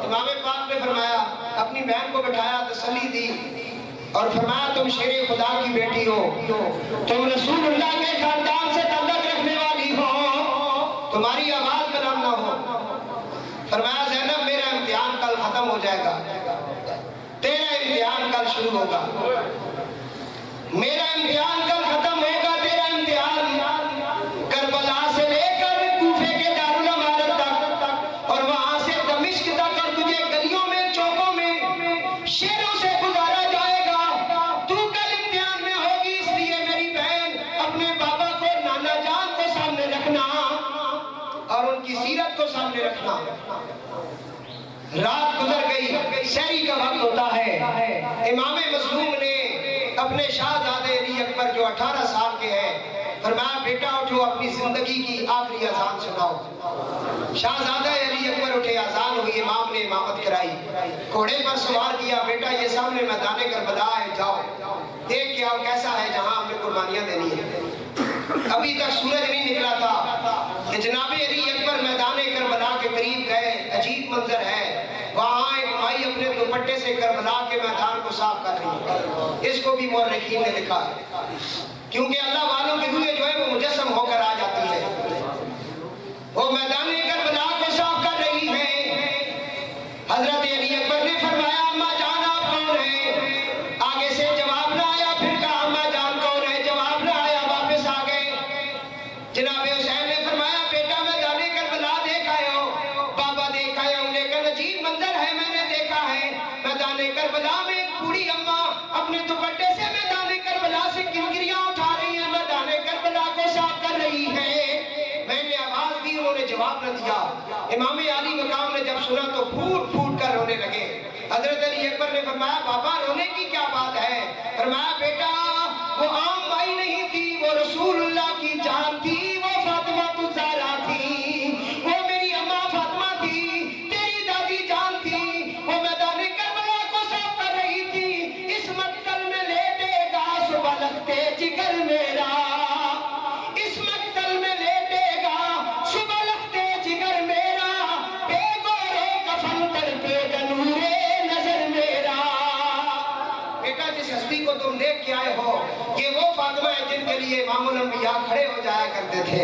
S1: امام پاک نے فرمایا اپنی بہن کو بٹھایا، تسلی دی اور فرمایا تم شیر خدا کی بیٹی ہو، تم رسول اللہ کے خاندان سے تعلق رکھنے والی ہو، تمہاری آواز بلند نہ ہو۔ فرمایا زینب میرا امتحان کل ختم ہو جائے گا، تیرا امتحان کل شروع ہوگا، میرا امتحان کل ختم ہوگا، تیرا امتحان کربلا سے لے کر کوفے کے دارالامارت تک اور وہاں سے دمشق تک اور تجھے گلیوں میں چوکوں میں شیروں سے گزارا جائے گا، تو کل امتحان میں ہوگی، اس لیے میری بہن اپنے بابا کو نانا جان کو سامنے رکھنا اور ان کی سیرت کو سامنے رکھنا۔ رات گزر گئی، سحری کا وقت ہوتا ہے، امام مظلوم نے اپنے شاہزادے علی اکبر جو 18 سال کے ہیں فرمایا بیٹا اٹھو اپنی زندگی کی آخری اذان سناؤ۔ شاہزادہ علی اکبر اٹھے، اذان ہوئی، امام نے امامت کرائی، گھوڑے پر سوار کیا، بیٹا یہ سامنے میدان کربلا ہے، جاؤ دیکھ کے آؤ کیسا ہے جہاں ہم نے قربانیاں دینی ہے۔ ابھی تک سورج نہیں نکلا تھا کہ جناب علی اکبر میدان کربلا کے قریب گئے، عجیب منظر ہے، وہاں ایک مائی اپنے دوپٹے سے کربلا کے میدان کو صاف کر رہی ہے، اس کو بھی مورخین نے لکھا ہے، کیونکہ اللہ والوں کی روحیں جو ہے وہ مجسم ہو کر آ جاتی ہے، وہ میدان کربلا کو صاف کر رہی ہے۔ जवाब न दिया। इमाम अली मकाम ने जब सुना तो फूट फूट कर रोने लगे। हजरत अली अकबर ने फरमाया बाबा रोने की क्या बात है? फरमाया बेटा वो आम माई नहीं थी, वो रसूलुल्लाह की जान थी, वो फातिमा ज़हरा थी, वो मेरी अम्मा फातिमा थी, तेरी दादी जान थी, वो मैदान करबला को साफ कर रही थी। इस मक्तल में लेटेगा सुबह लगते जिगर मेरा, इस मक्तल में लेटेगा सुबह लगते जिगर मेरा, बेगोरे कफन पर बेगनूरे नजर मेरा। बेटा जिस हस्ती को तुम देख के आए हो ये वो फातिमा है जिनके लिए इमामुल अंबिया खड़े हो जाया करते थे।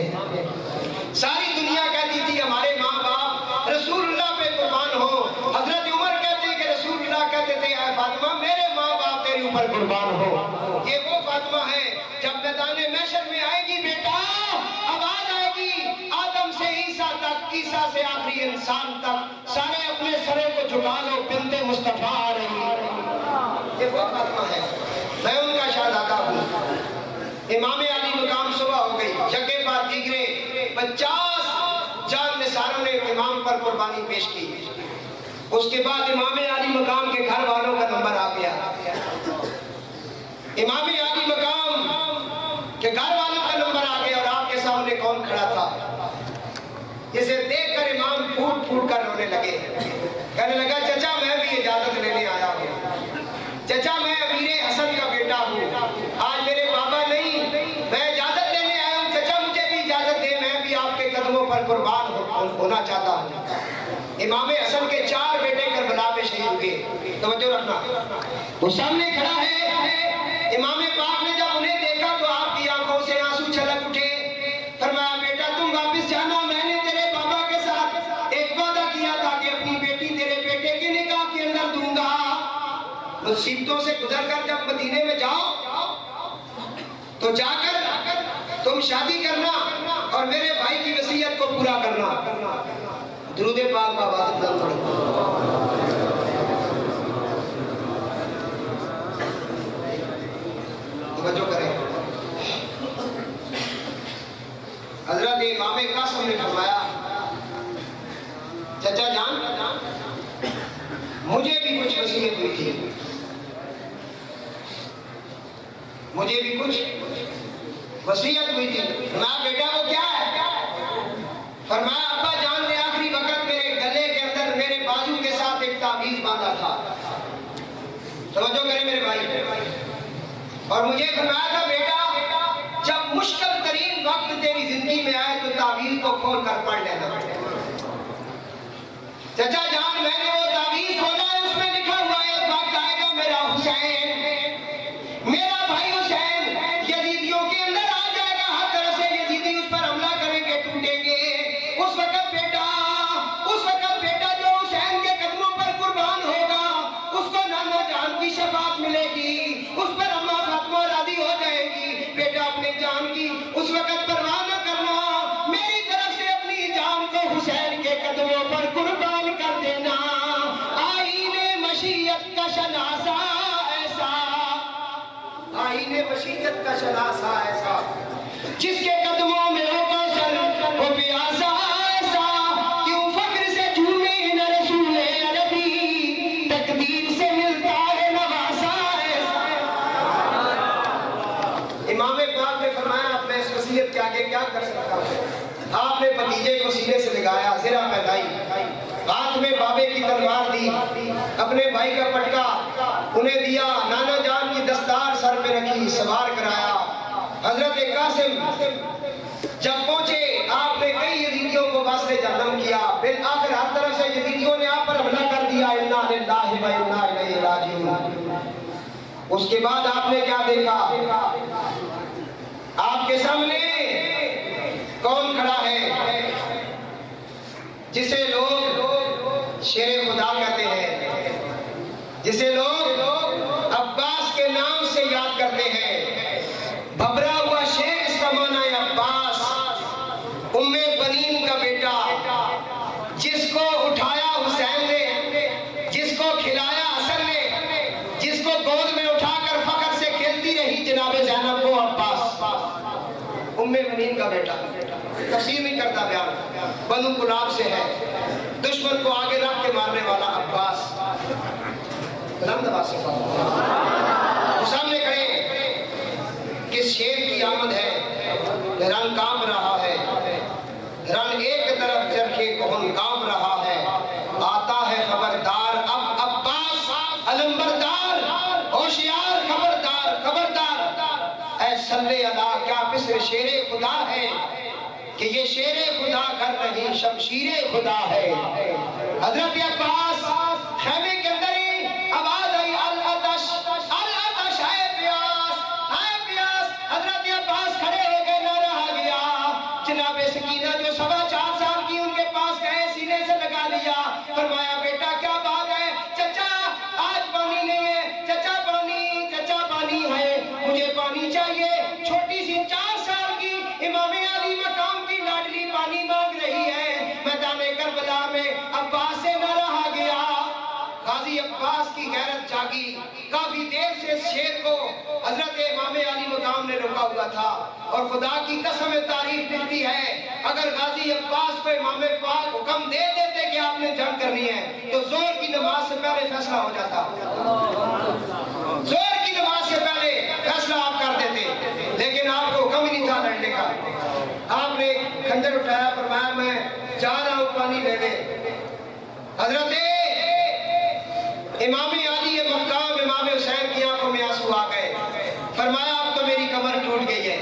S1: सारी दुनिया कहती थी हमारे माँ बाप रसूलुल्लाह पे कुर्बान हो। हजरत उमर कहते हैं कि रसूलुल्लाह कहते थे ऐ फातिमा मेरे माँ बाप तेरे ऊपर कुर्बान हो। ये वो फातिमा है जब मैदान महशर में आएगी बेटा आवाज आएगी आदम से ईसा तक, ईसा से आखिरी इंसान तक, सारे अपने सरे को झुका लो बिनते मुस्तफा आ रही। ये वो फातिमा है, मैं उनका शहजादा हूँ। इमाम अली मकाम सुबह हो गई, जगह पर दीगरे 50 जान निसारों ने इमाम पर कुर्बानी पेश की। उसके बाद इमाम अली मकाम के घर वालों का नंबर आ गया। इमाम अली मकाम के घर वालों का नंबर आ गया और आपके सामने कौन खड़ा था? इसे देखकर इमाम फूट फूट कर रोने लगे। कहने लगा चचा मैं भी इजाजत लेने आया हूँ, चचा मैं अमीर हसन का बेटा हूँ, आज मेरे बाबा नहीं, मैं इजाजत लेने आया हूँ, चचा मुझे भी इजाजत दे, मैं भी आपके कदमों पर कुर्बान होना चाहता हूँ। इमाम हसन के 4 बेटे करबला में शहीद हुए। तवज्जो रखना, वो सामने खड़ा है। इमाम पाक ने जब उन्हें देखा तो आपकी आंखों से आंसू छलक उठे। फरमाया बेटा तुम वापस जाना, मैंने तेरे बाबा के साथ एक वादा किया था कि अपनी बेटी तेरे बेटे के निकाह के अंदर दूंगा। मुसीबतों से गुजर कर जब मदीने में जाओ तो जाकर तुम शादी करना और मेरे भाई की वसीयत को पूरा करना। दुरूद पाक बाबा तवज्जो करें। हजरत इमाम कासिम ने फरमाया चचा जान मुझे भी कुछ वसीयत हुई थी, मुझे भी कुछ वसीयत हुई थी। फरमाया बेटा वो क्या है? फरमाया अब्बा जान ने आखिरी वक्त मेरे गले के अंदर मेरे बाजू के साथ एक ताबीज बांधा था। समझो करें मेरे भाई। और मुझे फरमाया था बेटा जब मुश्किल तरीन वक्त तेरी जिंदगी में आए तो ताबीज को खोल कर पढ़ लेना। चचा जान मैंने वो ताबीज खोला है, उसमें लिखा हुआ है वक्त आएगा मेरा हुसैन, मेरा भाई हुसैन यजीदियों के अंदर आ जाएगा, हर तरह से यजीदी उस पर हमला करेंगे, टूटेंगे। उस वक्त बेटा जो हुसैन के कदमों पर कुर्बान होगा उसको नाना जान की शफाअत मिलेगी, उस पर अम्मा फातिमा राजी हो जाएगी। बेटा अपनी जान की उस वक्त परवाह न करना, मेरी तरफ से अपनी जान को हुसैन के कदमों पर कुर्बान कर देना। आईने मशीयत का शनासा ऐसा, आईने मशीयत का शनासा ऐसा, जिसके कदमों में हो कौसर वो प्यासा ऐसा, क्यों फक्र से झूमे न रसूले अरबी, तकदीर से मिलता है नवासा ऐसा। इमाम पाक ने फरमाया अब मैं इस वसीयत के आगे क्या कर सकता हूँ? आपने भतीजे को सीने से लगाया, ज़रा पैदाई, हाथ में बाबे की तलवार दी, अपने भाई का पटका उन्हें दिया, नाना जान की दस्तार सर पे रखी, सवार कराया। हजरत कासिम जब पहुंचे आपने कई यजीदियों को वास्ते जहन्नम किया, फिर आखिर हर तरफ से यजीदियों ने आप पर हमला कर दिया। इन्ना लिल्लाहि व इन्ना इलैहि राजिऊन। उसके बाद आपने क्या देखा? आपके सामने कौन खड़ा है जिसे लोग शेरे खुदा कहते हैं, जिसे लोग अब्बास के नाम से याद करते हैं। भबरा हुआ शेर इसका माना है अब्बास, उम्मे बनीन का बेटा, जिसको उठाया हुसैन ने, जिसको खिलाया हसन ने, जिसको गोद में उठाकर फखर से खेलती रही जनाबे ज़ैनब को अब्बास। उम्मे मनीन का बेटा, तफसीर नहीं करता बयान, बनु कुलाब से है, दुश्मन को आगे रख के मारने वाला अब्बास वो सामने खड़े कि शेर की आमद है, रंग कांप रहा है, रंग एक तरफ चरखे कोहन कांप रहा है, आता है खबरदार अब अब्बास अलंबरदार, होशियार खबरदार खबरदार, ऐ सल्ले अला, क्या पिस्र शेरे खुदा है कि ये शेरे खुदा कर रही शमशीरे खुदा है। हजरत अब्बास खैमे के अंदर ही आवाज आई, अल अतश है प्यास, है प्यास। हजरत अब्बास खड़े हो गए, ना रहा गया। जनाबे सकीना जो 4.25 साल की, उनके पास गए, सीने से लगा लिया, फरमाया बेटा क्या बात है? चचा आज पानी नहीं है, चचा पानी है, मुझे पानी चाहिए। छोटी सी 4 साल की इमामे अली मकाम की लाडली पानी मांग रही है। मैदाने करबला में अब्बास से न रहा गया। गाजी अब्बास की गैरत जागी। काफी देर से शेर को हजरत इमामे अली मकाम ने रोका हुआ था, और खुदा की कसम तारीफ लिखती है, अगर गाजी अब्बास को इमामे पाक हुक्म दे देते कि आपने जंग करनी है, तो जोर की नमाज से पहले फैसला हो जाता। जोर की नमाज से पहले फैसला आप कर देते, लेकिन आपको हुक्म ही नहीं था लड़ने का। आपने खंजर उठाया, फरमाया मैं जा रहा हूं पानी लेने। हजरत इमामे अली मकाम इमामे हुसैन की आंखों में आंसू आ गए। फरमाया अब तो मेरी कमर टूट गई है।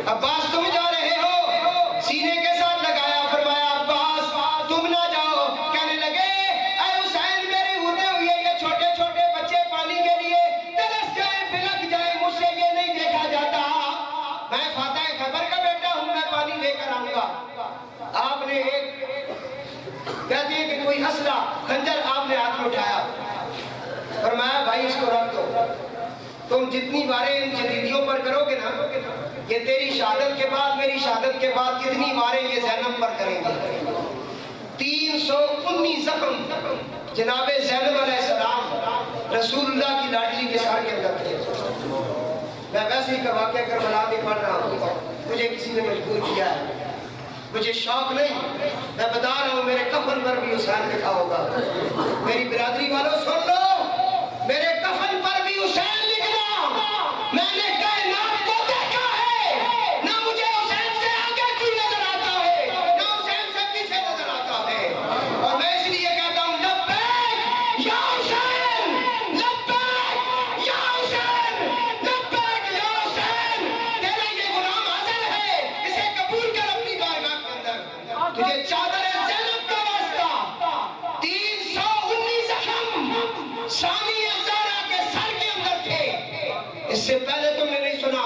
S1: अब्बास तुम जा रहे हो? सीने के साथ लगाया, फरमाया अब्बास तुम ना जाओ। कहने लगे ऐ हुसैन, मेरे होते हुए ये छोटे छोटे बच्चे पानी के लिए तरस जाए, बिलक जाए, मुझसे ये नहीं देखा जाता। मैं फातह खबर का बेटा हूं, मैं पानी लेकर आऊंगा। आपने एक कहते हैं कि कोई असला खंजर आपने हाथ में उठाया, फरमाया भाई इसको रख दो। तुम जितनी बारें इन जदीदियों पर करोगे ना, ये तेरी शहादत के बाद, मेरी शहादत के बाद कितनी बारें ये ज़ैनब पर करेंगे। 319 जख्म जनाबे ज़ैनब अलैहिस्सलाम रसूलुल्लाह की लाडली के सर के अंदर थे। मैं वैसे ही का वाक़या करबला में पढ़ रहा हूँ, मुझे किसी ने मजबूर किया है, मुझे शौक नहीं, मैं बता रहा हूँ, मेरे कफन पर भी हुसैन लिखा होगा। मेरी बिरादरी वालों सुन लो, मेरे कफन पर भी हुसैन लिखना। मैंने कायनात को देखा है, ना मुझे हुसैन से आगे कोई नजर आता है, ना हुसैन से पीछे नजर आता है। और मैं इसलिए कहता हूँ लब्बैक या हुसैन, लब्बैक या हुसैन, लब्बैक या हुसैन। तेरा ये गुलाम हाजिर है, इसे कबूल कर अपनी बारगाह के अंदर। तुझे चादर ज़ैनब का वास्ता 319 जख्म सानी इससे पहले तुमने नहीं सुना।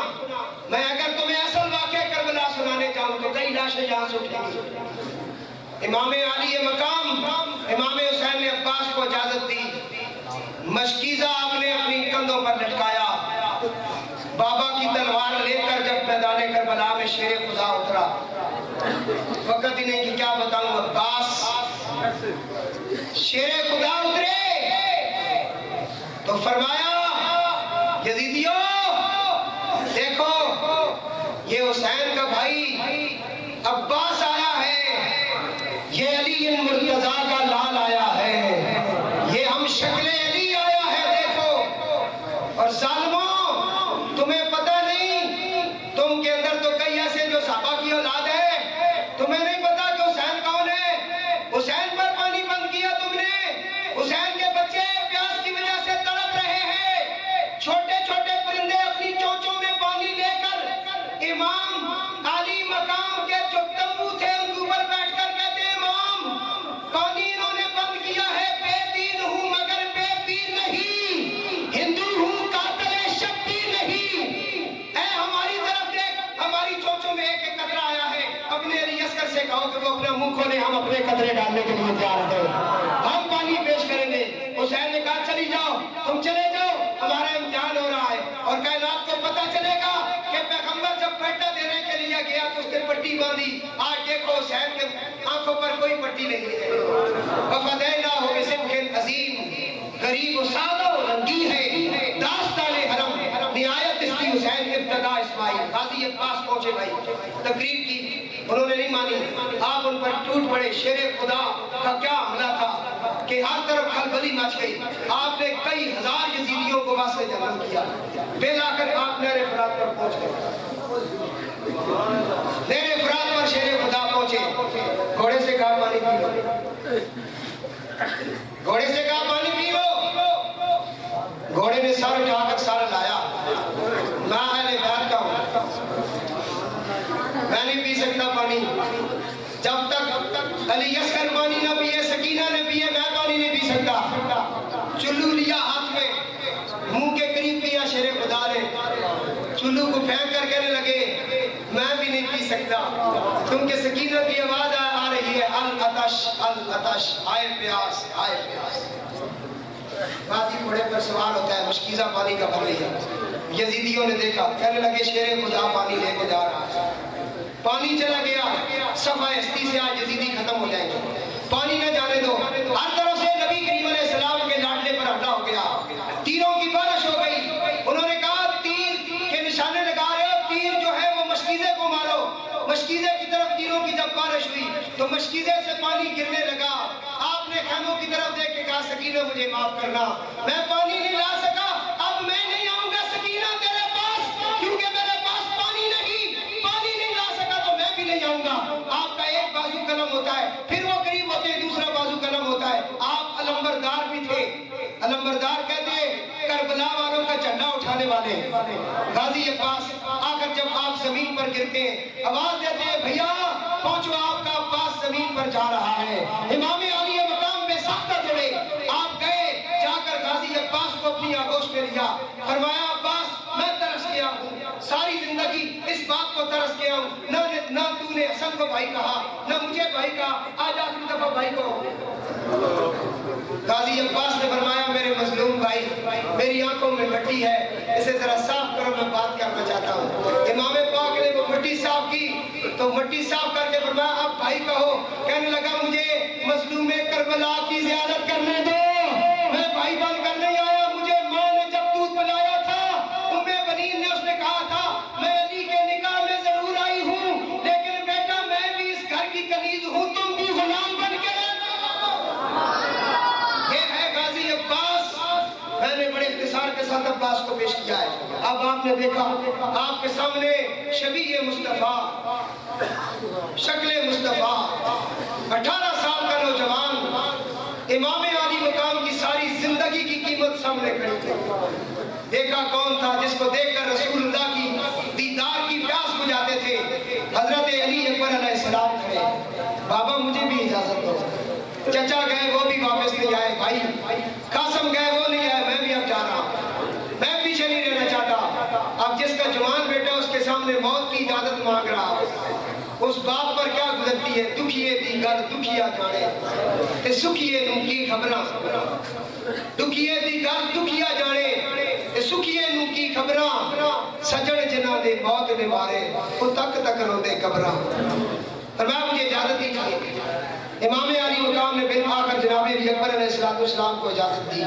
S1: मैं अगर तुम्हें असल वाक़या करबला सुनाने जाऊं तो कई लाशें यहाँ से उठेंगी। इमामे अली मकाम इमामे हुसैन ने अब्बास को इजाजत दी। मशकीज़ा आपने अपनी कंधों पर लटकाया। बाबा की तलवार लेकर जब मैदान करबला में शेर खुदा उतरा, वक्त ही नहीं कि क्या बताऊं, अब्बास शेर खुदा उतरे तो फरमाया यजीदियों देखो, ये हुसैन का भाई अब्बास आया है, ये अली मुर्तजा का लाल आया है, ये हम शक्ल अली आया है। देखो, और जालिमों तुम्हें पता नहीं, तुम के अंदर तो कई ऐसे जो साहबा की औलाद है, तुम्हें नहीं पता कि हुसैन कौन है। हुसैन पर पानी बंद किया तुमने। हुसैन के बच्चे प्यास की वजह से तड़प रहे हैं। छोटे छोटे परिंदे अपनी चोंचों में पानी लेकर इमाम अली मकाम के जो तंबू थे उनके ऊपर बैठकर कहते हैं इमाम पानी इन्होंने बंद किया है। बेदीन हूँ मगर बेपीर नहीं, हिंदू हूँ कातिल शब्बीर नहीं। ऐ हमारी तरफ देख, हमारी चोंचों में एक एक कतरा आया है। अपने अली अस्कर से कहो कि वो अपना मुंह खोले, हम अपने कतरे डालने के लिए तैयार हैं, हम पानी पेश करेंगे। हुसैन ने कहा चली जाओ, तुम चले जाओ, हमारा इम्तिहान हो रहा है। और कायनात को पता चलेगा कि पैगंबर जब बेटा देने के लिए गया तो उसने पट्टी बांधी। आज देखो हुसैन के आंखों पर कोई पट्टी नहीं है। वफादैना हो बिसिमकिन अजीम, गरीब सादा रंगी है दास्तान हरम, निहायत इसकी हुसैन इब्तदा इस्माइल। गाजी अब्बास पहुंचे भाई। उन्होंने नहीं मानी। आप उन पर टूट पड़े। शेर खुदा का क्या हमला था कि हर तरफ खलबली मच गई। आपने कई हजार यजीदियों को वास्ते जन्म किया। बेलाकर आप नहर फरात पर पहुंच गए। नहर फरात पर शेर खुदा पहुंचे। घोड़े से कहा पानी पी लो, घोड़े से कहा पानी पी लो। घोड़े ने सर उठाकर सर लाया। मैं अहले बैत का हूं, मैं नहीं पी सकता पानी। जब तक अली असगर पानी ना पिए, सकीना ने पिए, मैं पानी नहीं पी सकता। चुल्लू लिया हाथ में, मुंह के करीब पिया शेरे खुदा ने। चुल्लू को फेंक कर कहने लगे मैं भी नहीं पी सकता, क्योंकि सकीना की आवाज आ रही है अल अतश, आए प्यास, आए प्यास। गाजी घोड़े पर सवार होता है, मुश्कीजा पानी का भर लिया। यजीदियों ने देखा, कहने लगे शेरे खुदा पानी लेके जा रहा है। पानी चला गया। सफा हस्ती से आज यजीदी खत्म हो जाएंगे। पानी न जाने दो। हर तरफ से नबी करीम अलैहिस्सलाम के लाडले पर हमला हो गया। तीरों की बारिश हो गई। उन्होंने कहा तीर के निशाने लगा रहे हो, तीर जो है वो मशकीजे को मारो। मशकीजे की तरफ तीरों की जब बारिश हुई तो मशकीजे से पानी गिरने लगा। आपने खैमों की तरफ देख के कहा सकीना मुझे माफ करना, मैं पानी नहीं ला सका, अब मैं नहीं आऊंगा सकीना तेरे पास, क्योंकि मेरे पास पानी नहीं ला सका तो मैं भी नहीं आऊंगा। आपका एक बाजू कलम होता है, फिर वो करीब होते हैं, दूसरा बाजू कलम होता है। आप अलंबरदार भी थे। अलंबरदार कहते करबला वालों का झंडा उठाने वाले। गाजी अब्बास आकर जब आप जमीन पर गिरते हैं, आवाज देते हैं भैया पहुंचो, आपका अब्बास जमीन पर जा रहा है। इमाम आली मकाम में साख्ता जोड़े। आप गए, जाकर गाजी अब्बास को अपनी आगोश में लिया। फरमाया अब्बास मैं तरस गया हूँ, सारी जिंदगी इस बात को तरस गया हूँ, ना तूने हसन को भाई कहा, ना मुझे भाई कहा, आज आखिरी दफा भाई को। गाजी अब्बास ने फरमाया मेरे मजलूम भाई, मेरी आंखों में मिट्टी है, इसे जरा साफ करो, मैं बात करना चाहता हूँ। इमाम पाक ने वो मिट्टी साफ की तो मिट्टी साफ करके फरमाया अब भाई कहो। कहने लगा मुझे मजलूम करबला की ज़ियारत करने दो, मैं भाई बनकर नहीं आया। मुझे माँ ने जब दूध पिलाया था, उम्मे बनीन ने उसने कहा था मैं अली के निकाह में जरूर आई हूँ, लेकिन बेटा मैं भी इस घर की कनीज हूँ, तुम भी गुलाम बन के मैंने बड़े इख्तिसार के साथ अब्बास को पेश किया है। अब आपने देखा आपके सामने शबीह मुस्तफा, शक्ल मुस्तफा, 18 साल का नौजवान इमाम आली मकाम की सारी जिंदगी की कीमत सामने खड़ी थी। देखा कौन था जिसको देखकर रसूलुल्लाह की दीदार की प्यास बुझाते थे। हजरत अली अकबर अलैहिस्सलाम खड़े, बाबा मुझे भी इजाजत दो। चचा गए वो भी वापस नहीं आए, भाई कासम गए वो नहीं आए, मैं भी अब जा रहा हूं, मैं पीछे नहीं रहना चाहता। अब जिसका जवान बेटा उसके सामने मौत की इजाजत मांग रहा, उस बाप पर क्या गुजरती है। दुखिए दी गल दुखिया जाने ते सुखिए नूं की खबरां, दुखिए दी गल दुखिया जाने ते सुखिए नूं की खबरां। सजण जिन्हां दे मौत ने मारे वो तक तक रोंदे कबरां। फरमाया मुझे इजाजत दीजिए। इमाम आली मुकाम ने बिन आकर जनाब अली अकबर अलैहिस्सलाम को इजाजत दी।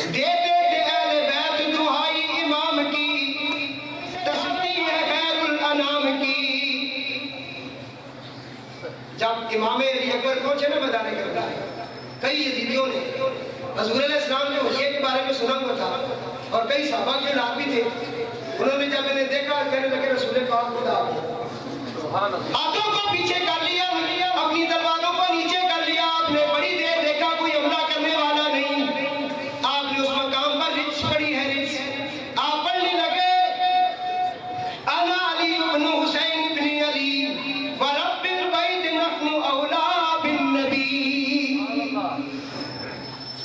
S1: देते थे अहले बैत दुहाई इमाम की, तस्बीह है खैरुल अनाम की। जब इमाम अली अकबर पहुंचे ना मैदान करबला, कई यजीदियों ने हजूर अलैहिस्सलाम ने हुलिये के बारे में सुना हुआ था और कई सहाबा के नाम भी थे। उन्होंने जब इन्हें देखा कहने लगे रसूल पाक खुदा, हाथों को पीछे कर लिया, अपनी तलवारों को नीचे कर लिया। आपने बड़ी देर देखा कोई हमला करने वाला नहीं। आपने उस मकाम पर रिच पड़ी है, रिच आप पढ़ने लगे अना अली इब्न हुसैन इब्न अली व रब्बिल बैत नहनु औला बिन नबी।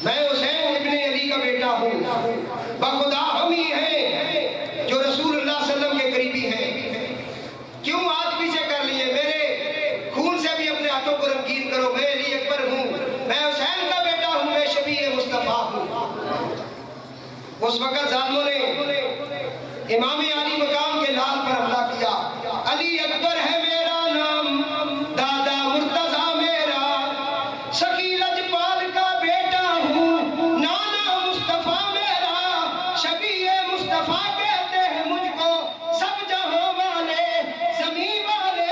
S1: मैं हुसैन इब्न अली का बेटा हूँ, बखुदा हम ही हैं जो रसूलुल्लाह सल्लल्लाहु अलैहि वसल्लम के करीबी हैं। क्यों हाथ पीछे कर लिए? मेरे खून से भी अपने हाथों को रंगीन करो। मैं अली अकबर हूँ, मैं हुसैन का बेटा हूँ, मैं शबीह मुस्तफा हूँ। उस वक्त जालिमों ने इमाम आली मकाम के लाल पर हमला किया। अली अकबर है मेरा नाम, दादा मुर्तजा मेरा, सखी लजपाल का बेटा हूँ, नाना मुस्तफा मेरा, शबीह मुस्तफा कहते हैं मुझको सब जहां वाले, जमीन वाले,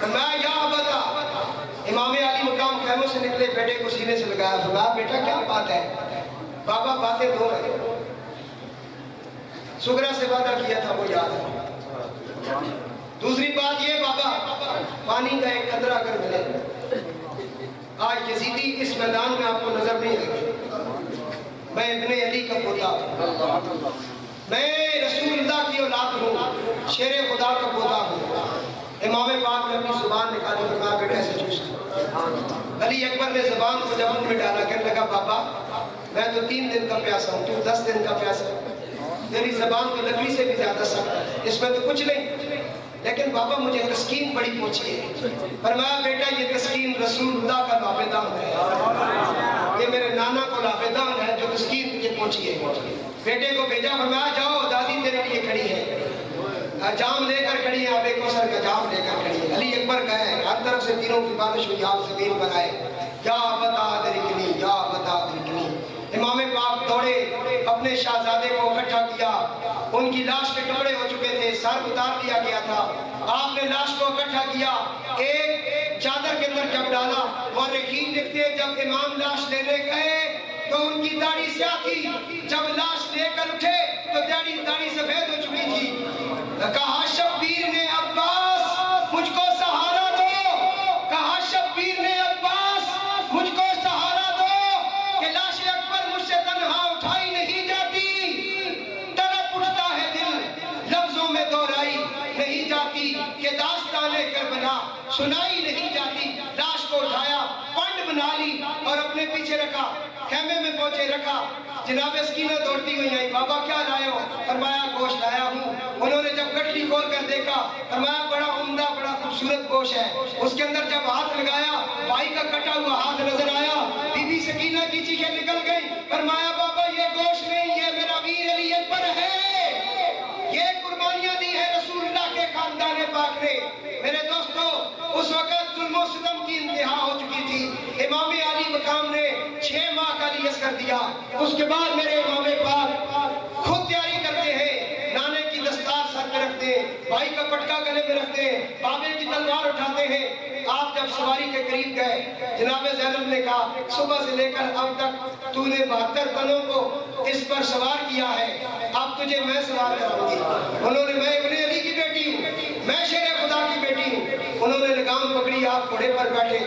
S1: फरमाया या अबता, इमाम अली मकाम खैमों से निकले, बेटे को सीने से लगाया, फरमाया बेटा क्या बात है? बाबा बातें दो हैं, सुगरा से वादा किया था वो याद है। दूसरी बात ये बाबा, पानी का एक कतरा अगर मिले, आज यजीदी इस मैदान में आपको नजर नहीं आएंगे, मैं इब्ने अली का पोता, मैं रसूलुल्लाह की औलाद हूँ, शेर खुदा का पोता हूँ। इमाम पाक ने अपनी जुबान निकाली, फरमाया बेटा ऐसे चूस। अली अकबर ने जुबान को जब मुंह में डाला, कहने लगा बाबा मैं तो 3 दिन का प्यासा हूँ, तू 10 दिन का प्यासा है, तेरी जुबान तो लकड़ी से भी ज्यादा सख्त है, इसमें तो कुछ नहीं, लेकिन बाबा मुझे तस्कीन बड़ी पहुंची है। फरमाया बेटा ये तस्कीन रसूलुल्लाह का लाबेदान है, ये मेरे नाना को लाबेदान है जो तस्कीन तुझे पहुंची है। बेटे को भेजा, फरमाया जाओ दादी तेरे लिए खड़ी है, जाम लेकर खड़ी है, आबे कौसर का जाम लेकर खड़ी है। अली अकबर गए, हर तरफ से तीनों की बारिश हुई, आप ज़मीन पर आए, या बता दरिकनी, या बता दरिकनी। इमाम पाक दौड़े, अपने शहजादे को इकट्ठा किया, उनकी लाश के टुकड़े हो चुके थे, सर उतार दिया गया था, आपने लाश को इकट्ठा किया, एक चादर के अंदर जब डाला, और यकीन लिखते जब इमाम लाश लेने गए तो उनकी दाढ़ी स्याह थी, जब लाश लेकर उठे तो दाढ़ी सफेद हो चुकी थी। कहा शब्बीर ने अब्बास मुझको सहारा दो, कहा शब्बीर ने अब्बास मुझको सहारा दो, कि लाश अकबर मुझसे तन्हा उठाई नहीं जाती, तड़प उठता है दिल, लफ्जों में दोहराई नहीं जाती, कि दास्ताने करबला सुनाई नहीं जाती। लाश को उठाया, पंड बना ली और अपने पीछे रखा, खेमे में पहुंचे, रखा। जनाब सकीना दौड़ती हुई आई, बाबा क्या लाए हो? फरमाया गोश्त लाया हूँ। उन्होंने जब गठरी खोल कर देखा, फरमाया बड़ा उम्दा बड़ा खूबसूरत गोश्त है। उसके अंदर जब हाथ लगाया, भाई का कटा हुआ हाथ नजर आया, बीबी सकीना की चीखें निकल गई। फरमाया बाबा ये गोश्त नहीं, ये मेरा वीर अली अकबर है, ये कुर्बानियां दी है रसूलुल्लाह के खानदान पाक ने। मेरे दोस्तों उस वक्त जुल्म सितम की इंतहा हो चुकी थी, इमाम अली मकाम ने 6 माह का लियस कर दिया। उसके बाद मेरे इमाम पाक खुद तैयारी करते हैं, नाने की दस्तार सर पे रखते हैं, भाई का पटका गले में रखते हैं, बाबे की तलवार उठाते हैं। आप जब सवारी के करीब गए, जनाब ज़ैनब ने कहा सुबह से लेकर अब तक तूने 72 तनों को इस पर सवार किया है, अब तुझे मैं सवार कराऊंगी। उन्होंने, मैं इब्ने अली की बेटी हूँ, मैं शेर खुदा की बेटी हूँ। उन्होंने लगाम पकड़ी, आप घोड़े पर बैठे,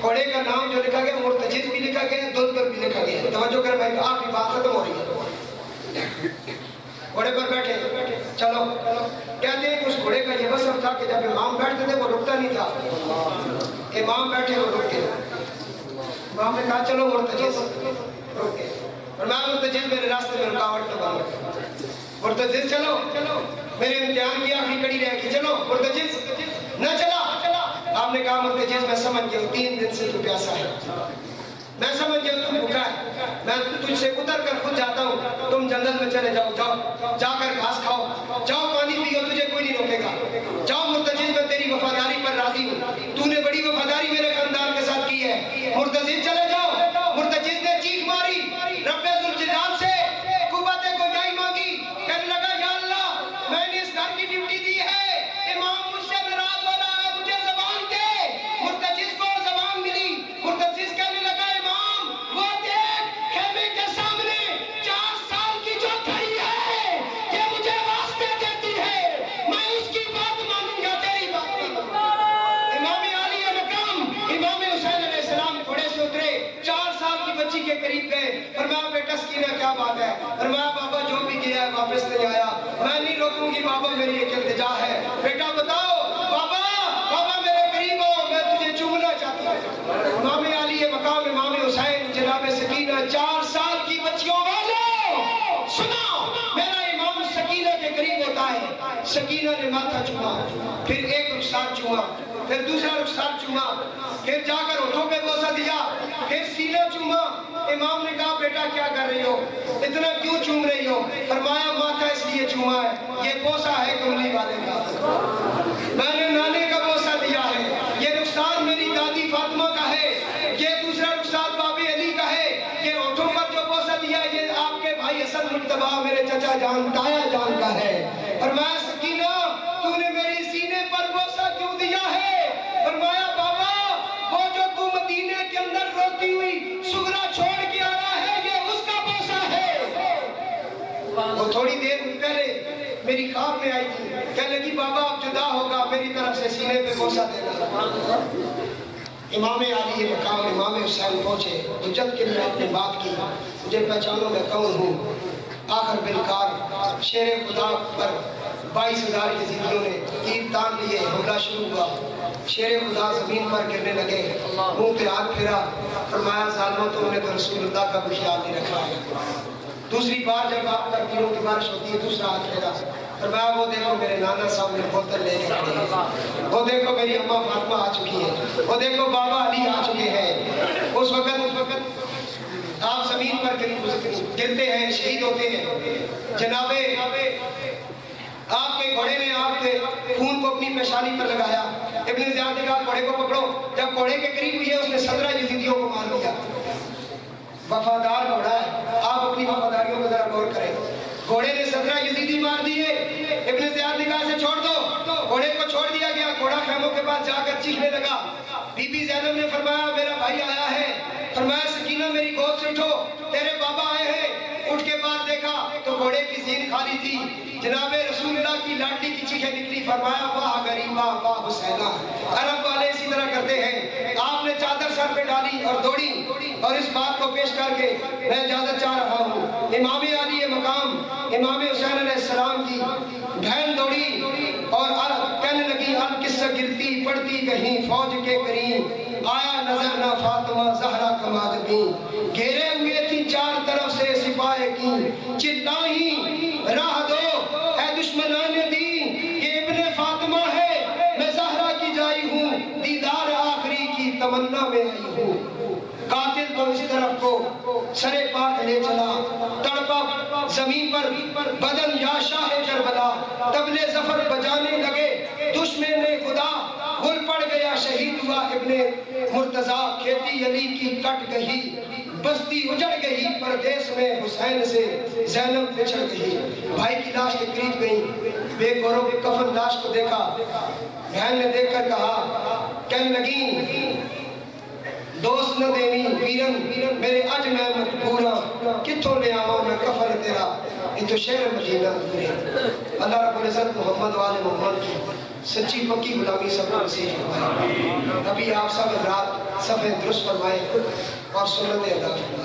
S1: घोड़े का नाम जो लिखा गया मुर्तजिज भी लिखा गया, दुलकर भी लिखा गया। तवज्जो कर भाई, आपकी बात खत्म हो रही है। घोड़े पर बैठे, चलो कहते हैं कि उस घोड़े का ये वसफ था कि जब इमाम बैठते थे वो रुकता नहीं था, इमाम बैठे वो रुकते। इमाम ने कहा चलो मुर्तजिज, रुके, और मैं मुर्तजिज मेरे रास्ते में रुकावट न बन, मुर्तजिज चलो, मेरे इम्तिहान की आखिरी कड़ी रहेगी, चलो मुर्तजिज न चला। आपने कहा मुर्तजिज मैं समझ गया 3 दिन से तू प्यासा है, मैं समझ गया तू भूखा है, मैं तुझसे उतर कर खुद जाता हूँ, तुम जंगल में चले जाओ, जाओ जाकर घास खाओ, जाओ पानी पियो, तुझे कोई नहीं रोकेगा, जाओ मुर्तजिज मैं तेरी वफादारी पर राजी हूँ, तूने बड़ी वफादारी मेरे खानदान के साथ की है, मुर्तजिज चले जाओ। मुर्तजिज ने चीख मारी, रब्बे जुल जलाल से कुव्वत गोजाई मांगी, कहने लगा या अल्लाह मैंने इस घर की ड्यूटी दी है, इमाम मुझसे नाराज हो रहा है, मुझे ज़बान दे। मुर्तजिज को ज़बान मिली, मुर्तजिज कहने लगा इमाम वो देख खेमे के सामने 4 साल की जो खड़ी है, ये मुझे वास्ते देती है, मैं उसकी बात मानूंगा, तेरी बात नहीं मानूंगा। इमाम अली मकाम इमाम हुसैन अलैहिस्सलाम घोड़े से उतरे, 4 साल की बच्ची के करीब गए, फरमाया बेटा सकीना क्या बात है? फरमाया बाबा जो भी गया है वापस नहीं आया, मैं नहीं रोकूंगी बाबा, मेरी एक इल्तिजा है, बेटा बताओ। बाबा बाबा मेरे करीब हो, मैं तुझे चूमना चाहती हूँ। इमाम अली मकाम इमाम हुसैन जनाब सकीना 4 साल की बच्चियों वालों सुनो, मेरा इमाम सकीना के करीब होता है। सकीना ने माथा चूमा, फिर एक रुखसार चूमा, फिर दूसरा रुखसार चूमा, फिर जाकर होठों पे बोसा दिया, फिर सीना चूमा। इमाम ने कहा बेटा क्या कर रही हो, इतना क्यों चूम रही हो? फरमाया माथा इसलिए चूमा है, ये बोसा है कमली वाले का, मैंने नाने का बोसा दिया है, ये रुखसार मेरी दादी फातिमा का है, ये दूसरा रुखसार बाबे अली का है, ये होठों पर जो बोसा दिया ये आपके भाई हसन मुज्तबा मेरे चचा जान ताया जान का है। फरमाया सकीना तूने मेरी सीने पर बोसा क्यों दिया है? پر روتی ہوئی سغرا چھوڑ کے آیا ہے، یہ اس کا بوسہ ہے۔ وہ تھوڑی دیر پہلے میری خواب میں آئی تھی، کہنے لگی بابا اب جدا ہوگا، میری طرف سے سینے پہ بوسہ دینا۔ امام علی مقام امام حسین پہنچے، حجت کے لیے آپ نے بات کی، مجھے پہچانو میں کون ہوں۔ آخر بالکار شیر خدا پر 22,000 یزیدیوں نے تیر تان لیے، حملہ شروع ہوا، شیر خدا زمین پر گرنے لگے، منہ پہ ہاتھ پھیرا، فرمایا ظالموں تم نے تو رسول اللہ کا بھی خیال نہیں رکھا ہے۔ دوسری بار جب آپ پر تیروں کی بارش ہوتی ہے، دوسرا ہاتھ پھیرا، فرمایا وہ دیکھو میرے نانا صاحب نے بوتل لے کے کھڑے ہیں، وہ دیکھو میری اماں فاطمہ آ چکی ہے، وہ دیکھو بابا علی آ چکے ہیں۔ اس وقت آپ زمین پر گرتے ہیں، شہید ہوتے ہیں۔ جناب آپ کے گھوڑے نے آپ کے خون کو اپنی پیشانی پر لگایا۔ ابن زیاد نے کہا گھوڑے کو پکڑو، جب گھوڑے کے قریب ہوئی ہے اس نے 17 یزیدیوں کو مار دیا۔ وفادار گھوڑا ہے، آپ اپنی وفاداریوں کو ذرا غور کریں۔ گھوڑے نے 17 یزیدی مار دیے، ابن زیاد نے کہا اسے چھوڑ دو، گھوڑے کو چھوڑ دیا گیا۔ گھوڑا خیموں کے پاس جا کر چیخنے لگا۔ بی بی زینب نے فرمایا میرا بھائی آیا ہے، فرمایا سکینہ میری گود سے اٹھو، تیرے بابا آئے ہیں۔ اٹھ کے بعد دیکھا تو گھوڑے کی زین خالی تھی۔ جناب رسول اللہ کی لاڈلی کی چیخیں نکلی، فرمایا واہ غریبا واہ حسینہ۔ عرب والے اسی طرح کرتے ہیں۔ آپ نے چادر سر پہ ڈالی اور دوڑی، اور اس بات کو پیش کر کے میں اجازت چاہ رہا ہوں۔ امام علی مقام امام حسین علیہ السلام کی بہن دوڑی اور کہنے لگی القصہ گرتی پڑتی کہیں فوج کے کریم، آیا نظر نہ فاطمہ زہرا کمادبی، گھیرے ہوئے تھی چار طرف سے سپاہ کی، چلائی راہ دو اے دشمنان دین، یہ ابن فاطمہ ہے میں زہرا کی جائی ہوں، دیدار آخری کی تمنا میں آئی ہوں۔ قاتل تو اس طرف کو سرے پاک لے چلا، تڑپا زمین پر بدن یا شاہ کربلا، طبلِ ظفر بجانے لگے دشمن خدا، گل پڑ گیا شہید ہوا ابن مرتضیٰ، کھیتی علی کی کٹ گئی، بستی اجڑ گئی، پردیس میں حسین سے زینب بچھڑ گئی۔ بھائی کی لاش کے قریب گئی، بے گوروں کے کفن لاش کو دیکھا، بہن نے دیکھ کر کہا، کہنے لگی دوست نہ دینی پیرن میرے اج میں مجبورا، کتھوں لے آواں میں کفن تیرا، یہ تو شہر مدینہ دورے۔ اللہ رب العزت محمد و آل محمد کی سچی پکی غلامی سب کو نصیب فرمائے۔ نبی آپ سب رات صفحے درست فرمائے اور سنت ادا فرمائے۔